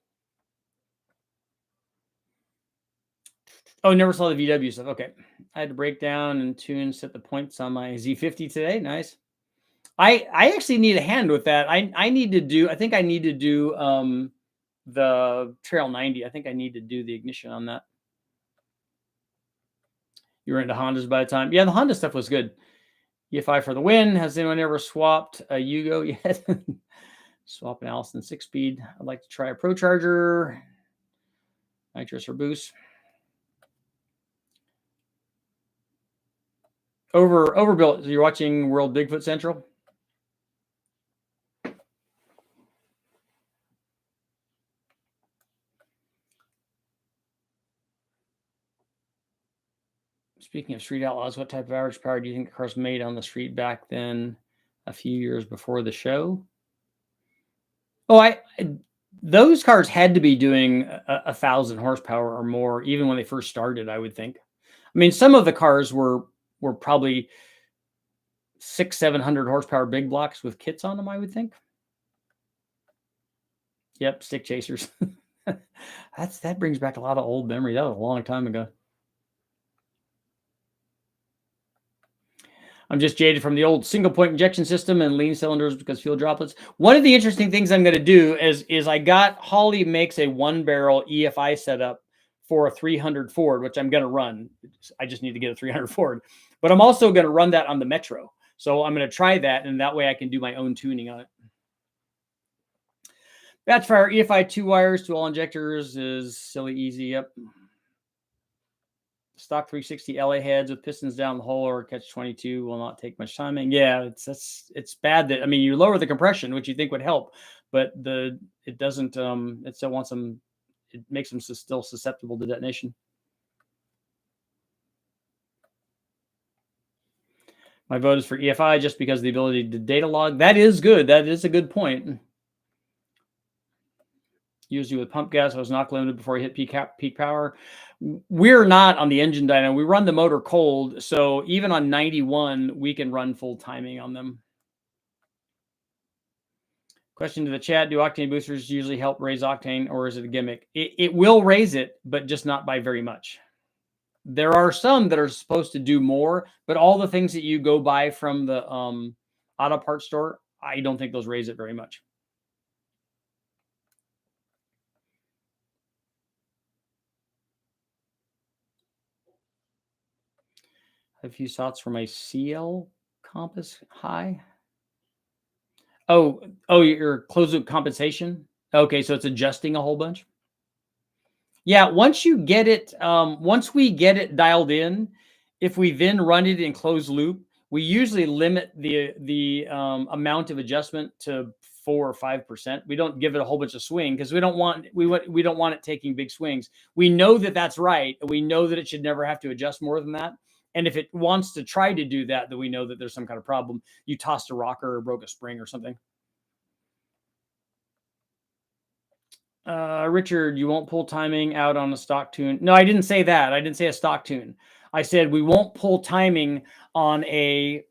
Oh, never saw the VW stuff. Okay. I had to break down and tune, set the points on my Z50 today. Nice. I actually need a hand with that. I need to do, I think I need to do the Trail 90. I think I need to do the ignition on that. You were into Hondas by the time. Yeah, the Honda stuff was good. EFI for the win. Has anyone ever swapped a Yugo yet? Swap an Allison 6-speed. I'd like to try a ProCharger. Nitrous or boost. Overbuilt. You're watching World Bigfoot Central? Speaking of street outlaws, what type of average power do you think the cars made on the street back then, a few years before the show? Oh, those cars had to be doing 1,000 horsepower or more, even when they first started, I would think. I mean, some of the cars were probably 600-700 horsepower big blocks with kits on them, I would think. Yep, stick chasers. That brings back a lot of old memory. That was a long time ago. I'm just jaded from the old single point injection system and lean cylinders because fuel droplets. One of the interesting things I'm going to do is I got Holly makes a 1-barrel EFI setup for a 300 Ford, which I'm going to run. I just need to get a 300 Ford, but I'm also going to run that on the Metro. So I'm going to try that, and that way I can do my own tuning on it. Batch fire EFI 2 wires to all injectors is silly easy. Yep. Stock 360 LA heads with pistons down the hole or catch 22 will not take much timing. Yeah, it's bad that, I mean, you lower the compression, which you think would help, but it doesn't. It still wants them. It makes them still susceptible to detonation. My vote is for EFI just because of the ability to data log. That is good. That is a good point. Usually with pump gas, I was knock limited before I hit peak power. We're not on the engine dyno. We run the motor cold. So even on 91, we can run full timing on them. Question to the chat. Do octane boosters usually help raise octane, or is it a gimmick? It will raise it, but just not by very much. There are some that are supposed to do more, but all the things that you go buy from the auto parts store, I don't think those raise it very much. A few thoughts for my CL compass high. Oh, your closed loop compensation. Okay, so it's adjusting a whole bunch. Yeah, once you get it, once we get it dialed in, if we then run it in closed loop, we usually limit the amount of adjustment to 4 or 5%. We don't give it a whole bunch of swing because we don't want it taking big swings. We know that that's right. We know that it should never have to adjust more than that. And if it wants to try to do that, then we know that there's some kind of problem. You tossed a rocker or broke a spring or something. Richard, you won't pull timing out on a stock tune. No, I didn't say that. I didn't say a stock tune. I said we won't pull timing on a,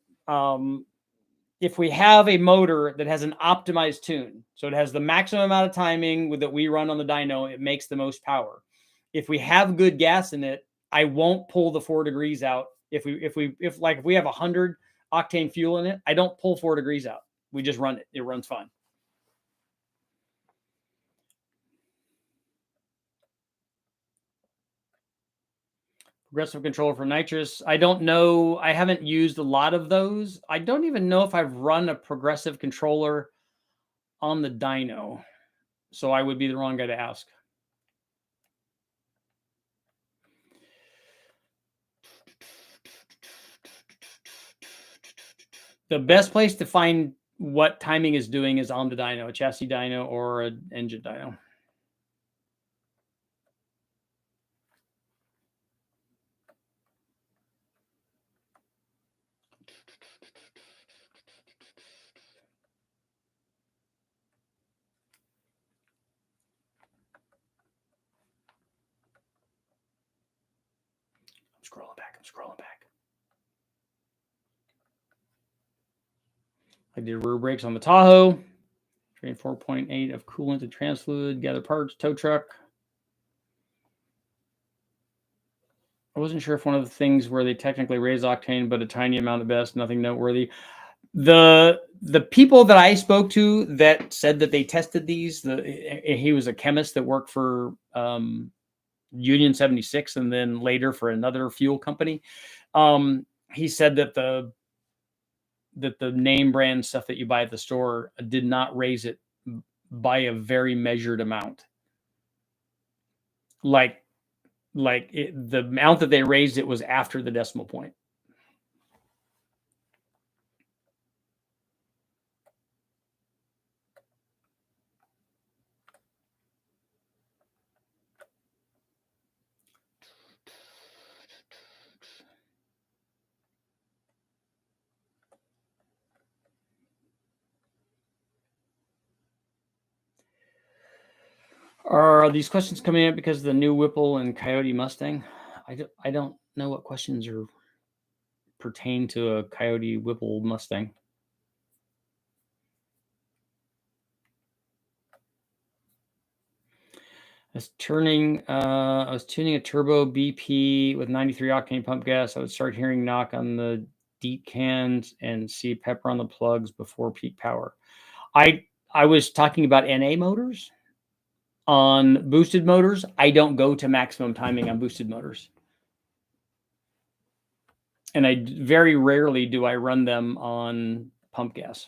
if we have a motor that has an optimized tune. So it has the maximum amount of timing that we run on the dyno, it makes the most power. If we have good gas in it, I won't pull the 4 degrees out. If we have 100 octane fuel in it, I don't pull 4 degrees out. We just run it. It runs fine. Progressive controller for nitrous. I don't know. I haven't used a lot of those. I don't even know if I've run a progressive controller on the dyno. So I would be the wrong guy to ask. The best place to find what timing is doing is on the dyno, a chassis dyno or an engine dyno. I'm scrolling back. I did rear brakes on the Tahoe. Drain 4.8 of coolant and trans fluid. Gather parts. Tow truck. I wasn't sure if one of the things where they technically raise octane, but a tiny amount at best. Nothing noteworthy. The people that I spoke to that said that they tested these. He was a chemist that worked for Union 76 and then later for another fuel company. He said that the name brand stuff that you buy at the store did not raise it by a very measured amount. The amount that they raised it was after the decimal point. Are these questions coming up because of the new Whipple and Coyote Mustang? I don't know what questions are pertain to a Coyote Whipple Mustang. I was tuning a turbo BP with 93 octane pump gas. I would start hearing knock on the deep cans and see pepper on the plugs before peak power. I was talking about NA motors. On boosted motors, I don't go to maximum timing on boosted motors. And I very rarely do I run them on pump gas.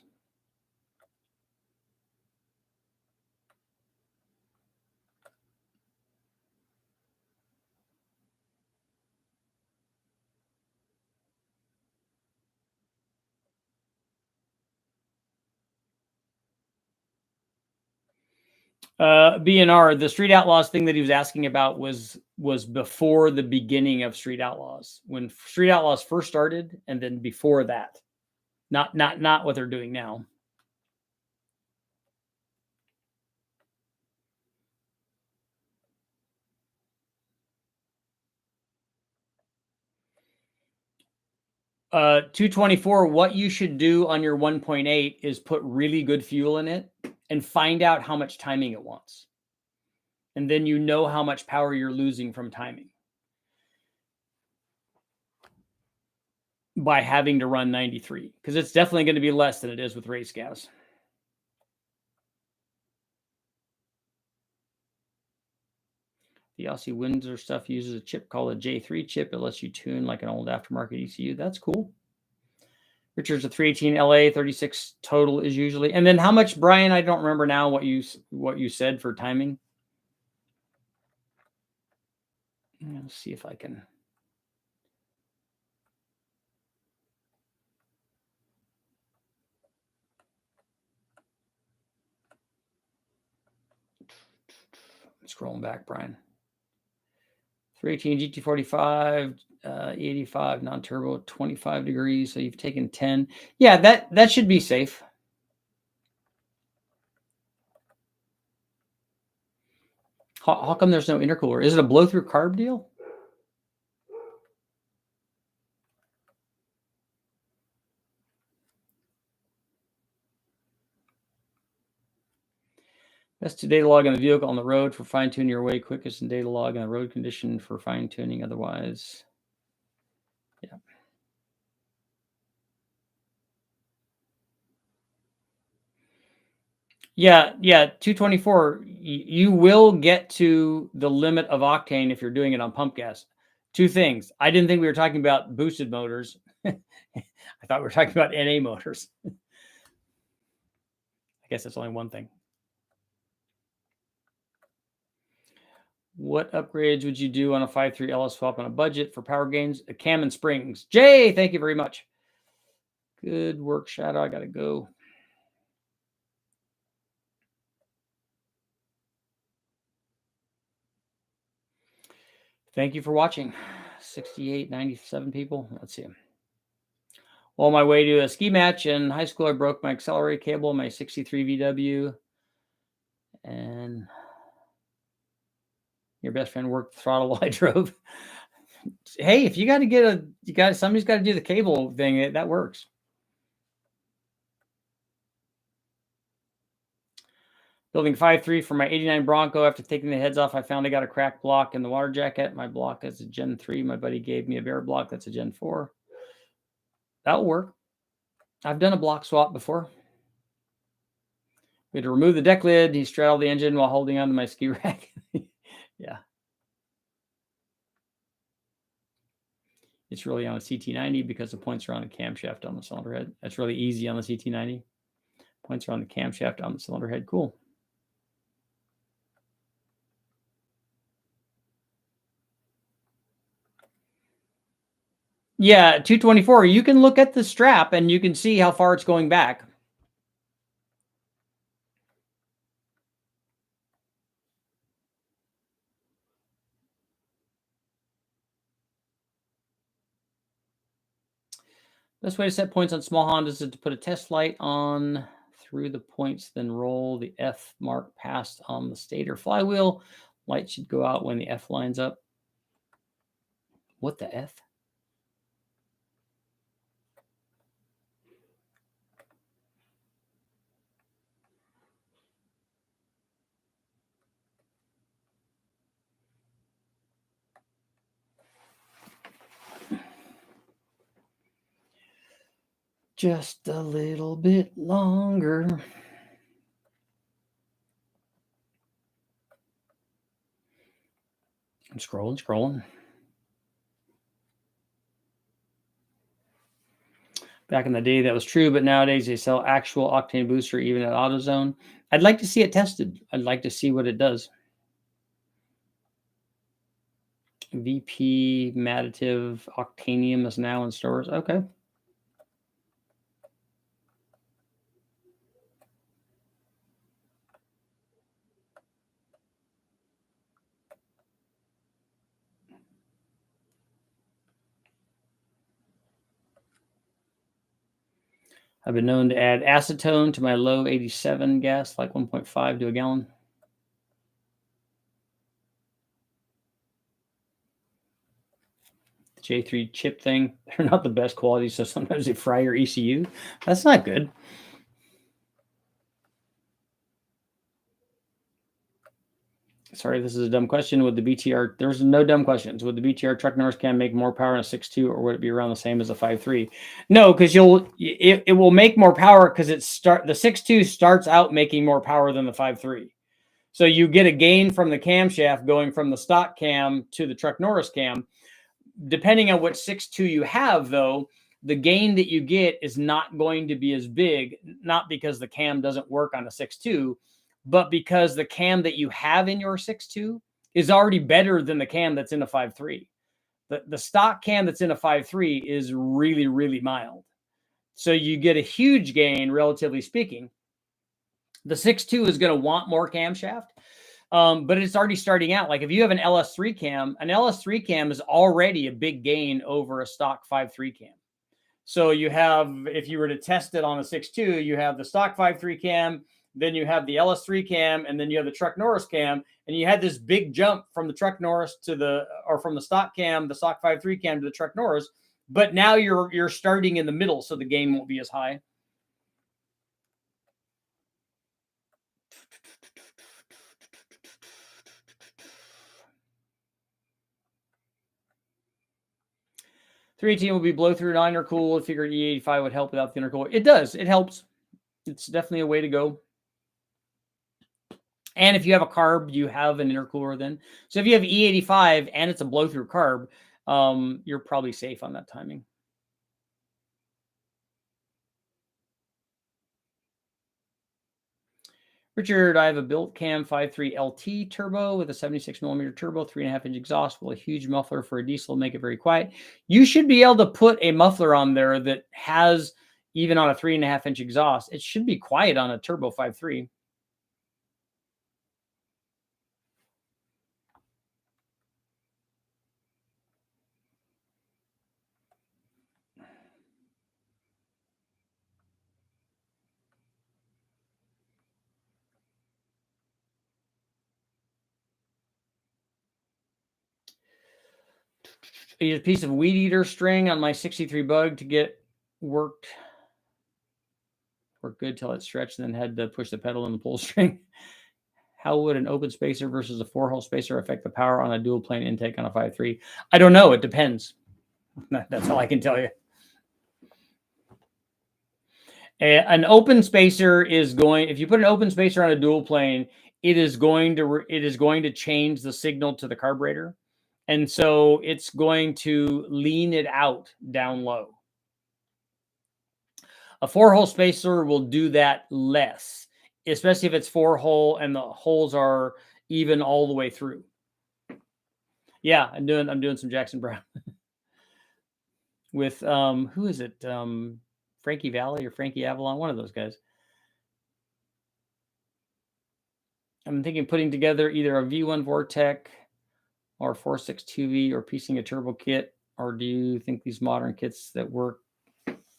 BNR, the Street Outlaws thing that he was asking about was before the beginning of Street Outlaws, when Street Outlaws first started, and then before that, not what they're doing now. 224, what you should do on your 1.8 is put really good fuel in it and find out how much timing it wants. And then you know how much power you're losing from timing by having to run 93, because it's definitely going to be less than it is with race gas. The Aussie Windsor stuff uses a chip called a J3 chip. It lets you tune like an old aftermarket ECU. That's cool. Richard's a 318 LA, 36 total is usually. And then how much, Brian? I don't remember now what you said for timing. Let's see if I can. I'm scrolling back, Brian. 318 GT45, 85 non-turbo, 25 degrees. So you've taken 10. Yeah, that should be safe. How come there's no intercooler? Is it a blow-through carb deal? Best to data log on the vehicle on the road for fine-tuning your way quickest, and data log on the road condition for fine-tuning otherwise. Yeah. Yeah, 224, you will get to the limit of octane if you're doing it on pump gas. Two things. I didn't think we were talking about boosted motors. I thought we were talking about NA motors. I guess that's only one thing. What upgrades would you do on a 5.3 LS swap on a budget for power gains? A cam and springs. Jay, thank you very much. Good work, Shadow. I got to go. Thank you for watching. 68, 97 people. Let's see. On my way to a ski match in high school, I broke my accelerator cable, my 63 VW. And your best friend worked the throttle while I drove. Hey, if you got to get somebody's got to do the cable thing. That works. Building 5.3 for my 89 Bronco. After taking the heads off, I found I got a cracked block in the water jacket. My block is a Gen 3. My buddy gave me a bare block. That's a Gen 4. That'll work. I've done a block swap before. We had to remove the deck lid. He straddled the engine while holding onto my ski rack. Yeah. It's really on a CT90 because the points are on the camshaft on the cylinder head. That's really easy on the CT90. Points are on the camshaft on the cylinder head. Cool. Yeah, 224. You can look at the strap and you can see how far it's going back. Best way to set points on small Hondas is to put a test light on through the points, then roll the F mark past on the stator flywheel. Light should go out when the F lines up. What the F? Just a little bit longer. I'm scrolling. Back in the day, that was true, but nowadays they sell actual octane booster even at AutoZone. I'd like to see it tested. I'd like to see what it does. VP Madditive Octanium is now in stores. Okay. I've been known to add acetone to my low 87 gas, like 1.5 to a gallon. The J3 chip thing, they're not the best quality, so sometimes they fry your ECU. That's not good. Sorry, this is a dumb question. Would the BTR, there's no dumb questions. Would the BTR truck Norris cam make more power in a 6.2 or would it be around the same as a 5.3? No, because it will make more power because the 6.2 starts out making more power than the 5.3. So you get a gain from the camshaft going from the stock cam to the truck Norris cam. Depending on what 6.2 you have, though, the gain that you get is not going to be as big, not because the cam doesn't work on a 6.2, but because the cam that you have in your 6.2 is already better than the cam that's in a 5.3. The stock cam that's in a 5.3 is really, really mild. So you get a huge gain, relatively speaking. The 6.2 is going to want more camshaft, but it's already starting out. Like if you have an LS3 cam is already a big gain over a stock 5.3 cam. So you have, if you were to test it on a 6.2, you have the stock 5.3 cam, then you have the LS3 cam, and then you have the truck Norris cam, and you had this big jump from the truck Norris from the stock cam, the stock 5.3 cam to the truck Norris, but now you're starting in the middle, so the gain won't be as high. .318 will be blow through an intercooler. I figured E85 would help without the intercooler. It does. It helps. It's definitely a way to go. And if you have a carb, you have an intercooler then. So if you have E85 and it's a blow through carb, you're probably safe on that timing. Richard, I have a built cam 5.3 LT turbo with a 76 millimeter turbo, 3.5-inch exhaust with a huge muffler for a diesel, make it very quiet. You should be able to put a muffler on there that has even on a 3.5-inch exhaust. It should be quiet on a turbo 5.3. I used a piece of weed eater string on my 63 bug to get worked good till it stretched, and then had to push the pedal and the pull string. How would an open spacer versus a 4-hole spacer affect the power on a dual plane intake on a 5.3? I don't know. It depends. That's all I can tell you. An open spacer is going, if you put an open spacer on a dual plane, it is going to change the signal to the carburetor. And so it's going to lean it out down low. A 4-hole spacer will do that less, especially if it's 4-hole and the holes are even all the way through. Yeah, I'm doing some Jackson Brown with who is it? Frankie Valley or Frankie Avalon, one of those guys. I'm thinking putting together either a V1 Vortec or 462V or piecing a turbo kit. Or do you think these modern kits that work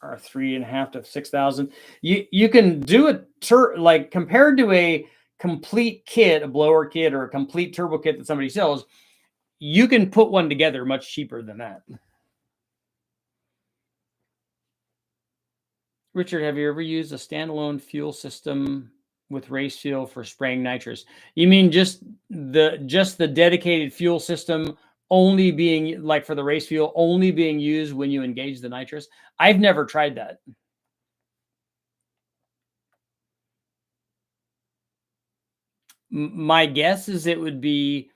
are 3.5 to 6,000? You can do it like compared to a complete kit, a blower kit or a complete turbo kit that somebody sells. You can put one together much cheaper than that. Richard, have you ever used a standalone fuel system with race fuel for spraying nitrous? You mean just the dedicated fuel system only being, like for the race fuel, only being used when you engage the nitrous? I've never tried that. My guess is it would be,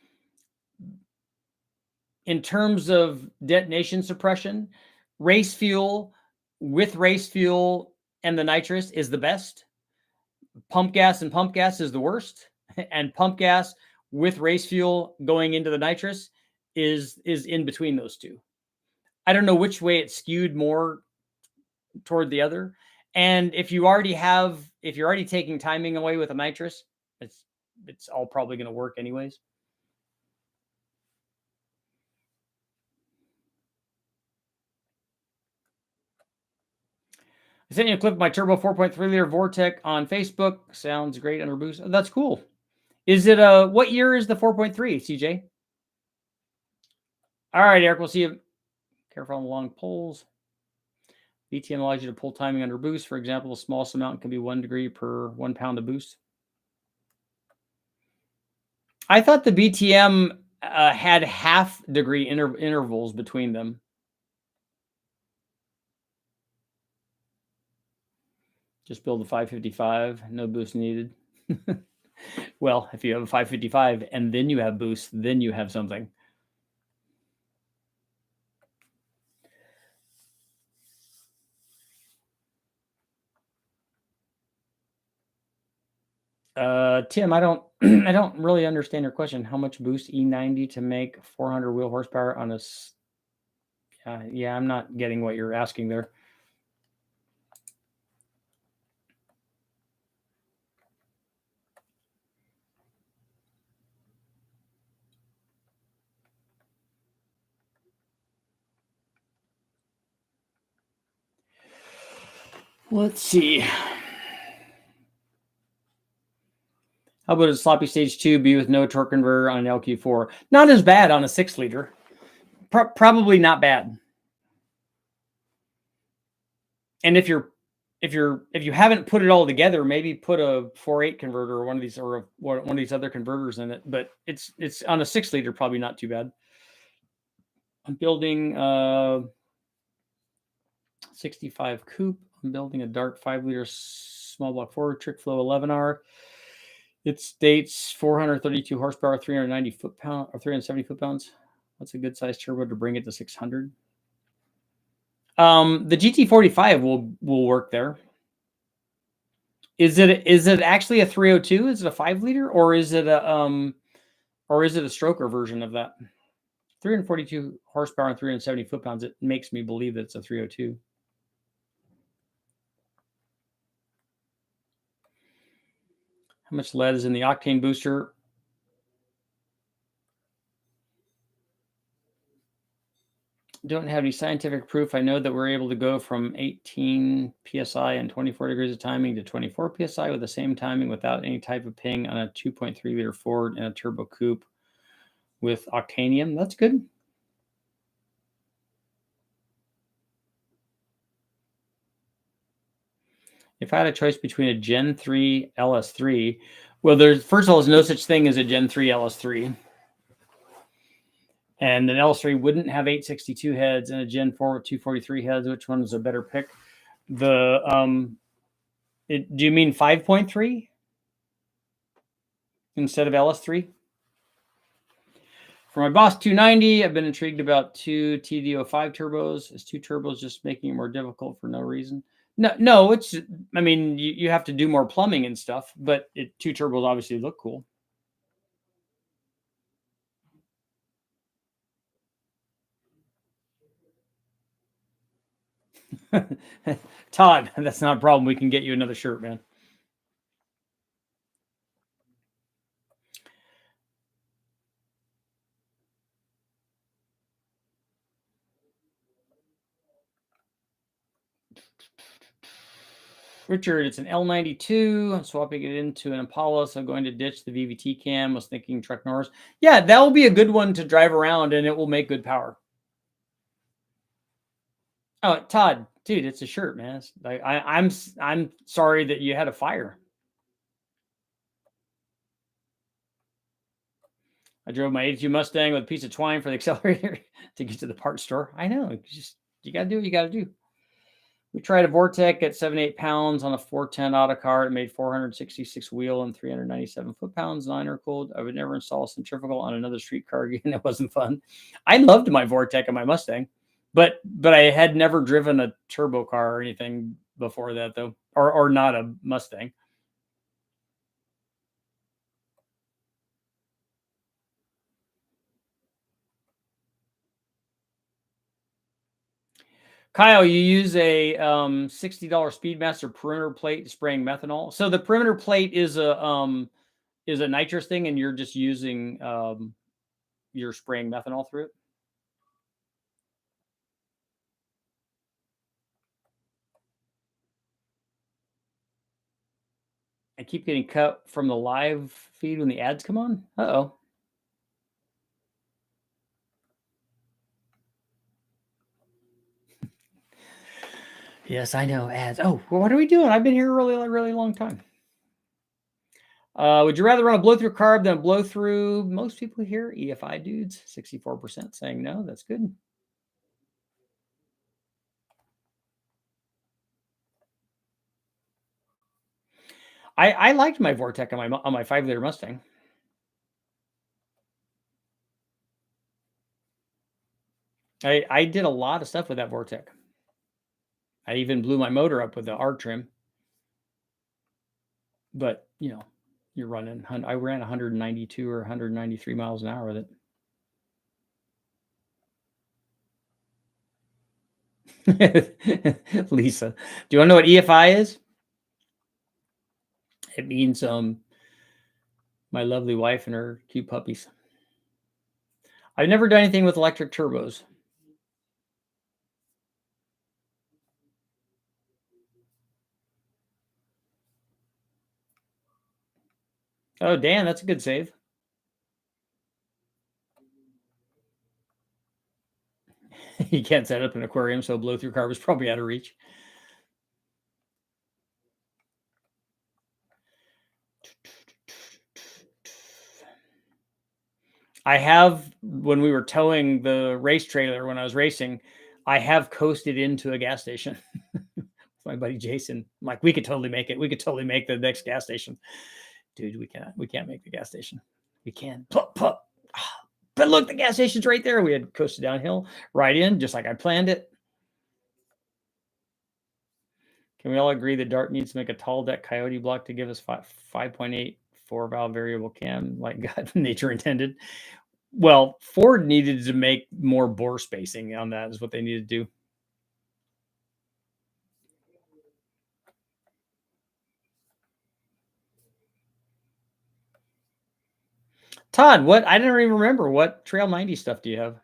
in terms of detonation suppression, race fuel with race fuel and the nitrous is the best. Pump gas and pump gas is the worst. And pump gas with race fuel going into the nitrous is in between those two. I don't know which way it's skewed more toward the other. And if you're already taking timing away with a nitrous, it's all probably going to work anyways. I sent you a clip of my turbo 4.3 liter Vortec on Facebook. Sounds great under boost. Oh, that's cool. Is it what year is the 4.3, CJ? All right, Eric, we'll see you. Careful on the long poles. BTM allows you to pull timing under boost. For example, the smallest amount can be 1 degree per 1 pound of boost. I thought the BTM had half-degree intervals between them. Just build a 555, no boost needed. Well, if you have a 555 and then you have boost, then you have something. Tim, I don't I don't really understand your question. How much boost E90 to make 400 wheel horsepower on a yeah, I'm not getting what you're asking there. Let's see. How about a sloppy stage 2B with no torque converter on an LQ4? Not as bad on a 6-liter. Probably not bad. And if you haven't put it all together, maybe put a 4.8 converter or one of these other converters in it. But it's on a 6-liter, probably not too bad. I'm building 65 coupe. I'm building a dark 5-liter small block forward trick flow 11R. It states 432 horsepower, 390 foot-pound or 370 foot-pounds. What's a good size turbo to bring it to 600? The GT45 will work there. Is it actually a 302? Is it a 5-liter or is it a stroker version of that? 342 horsepower and 370 foot-pounds. It makes me believe that it's a 302. How much lead is in the Octane booster? Don't have any scientific proof. I know that we're able to go from 18 psi and 24 degrees of timing to 24 psi with the same timing without any type of ping on a 2.3 liter Ford and a turbo coupe with octanium. That's good. If I had a choice between a Gen 3 LS3, well, there's first of all, there's no such thing as a Gen 3 LS3. And an LS3 wouldn't have 862 heads and a Gen 4 with 243 heads. Which one is a better pick? The do you mean 5.3 instead of LS3? For my Boss 290, I've been intrigued about two TD05 turbos. Is two turbos just making it more difficult for no reason? No, it's, I mean, you have to do more plumbing and stuff, but two turbos obviously look cool. Todd, that's not a problem. We can get you another shirt, man. Richard, it's an L92. I'm swapping it into an Impala, so I'm going to ditch the VVT cam. Was thinking Truck Norris. Yeah, that will be a good one to drive around, and it will make good power. Oh, Todd, dude, it's a shirt, man. It's like, I'm sorry that you had a fire. I drove my 82 Mustang with a piece of twine for the accelerator to get to the parts store. I know, you got to do what you got to do. We tried a Vortec at 78 pounds on a 410 autocar. It made 466 wheel and 397 foot-pounds, intercooled. I would never install a centrifugal on another street car again. It wasn't fun. I loved my Vortec and my Mustang, but I had never driven a turbo car or anything before that, though, or not a Mustang. Kyle, you use a $60 Speedmaster perimeter plate spraying methanol. So the perimeter plate is a nitrous thing, and you're just using you're spraying methanol through it. I keep getting cut from the live feed when the ads come on. Uh-oh. Yes, I know, ads. Oh, well, what are we doing? I've been here a really, really long time. Would you rather run a blow-through carb than a blow-through? Most people here, EFI dudes, 64% saying no. That's good. I liked my Vortec on my 5-liter Mustang. I did a lot of stuff with that Vortec. I even blew my motor up with the R trim. But, you know, you're running, I ran 192 or 193 miles an hour with it. Lisa, do you want to know what EFI is? It means my lovely wife and her cute puppies. I've never done anything with electric turbos. Oh, Dan, that's a good save. You can't set up an aquarium, so blow-through carb is probably out of reach. I have, when we were towing the race trailer when I was racing, I have coasted into a gas station. My buddy Jason, I'm like, we could totally make it. We could totally make the next gas station. Dude, we can't make the gas station. We can. Plop, plop. But look, the gas station's right there. We had coasted downhill right in, just like I planned it. Can we all agree that Dart needs to make a tall deck Coyote block to give us 5.8 4-valve variable cam like God nature intended? Well, Ford needed to make more bore spacing on that is what they needed to do. Todd, what? I don't even remember. What Trail 90 stuff do you have?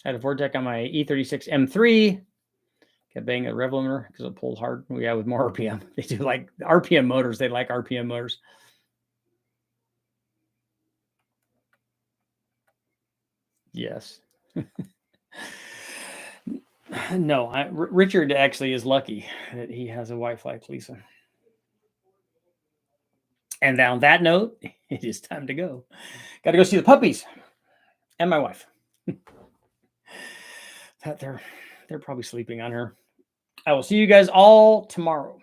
I had a Vortec on my E36 M3. Kept banging the rev limiter because it pulled hard. Yeah, with more RPM. They do like RPM motors. They like RPM motors. Yes. No, Richard actually is lucky that he has a wife like Lisa. And on that note, it is time to go. Got to go see the puppies and my wife. They're probably sleeping on her. I will see you guys all tomorrow.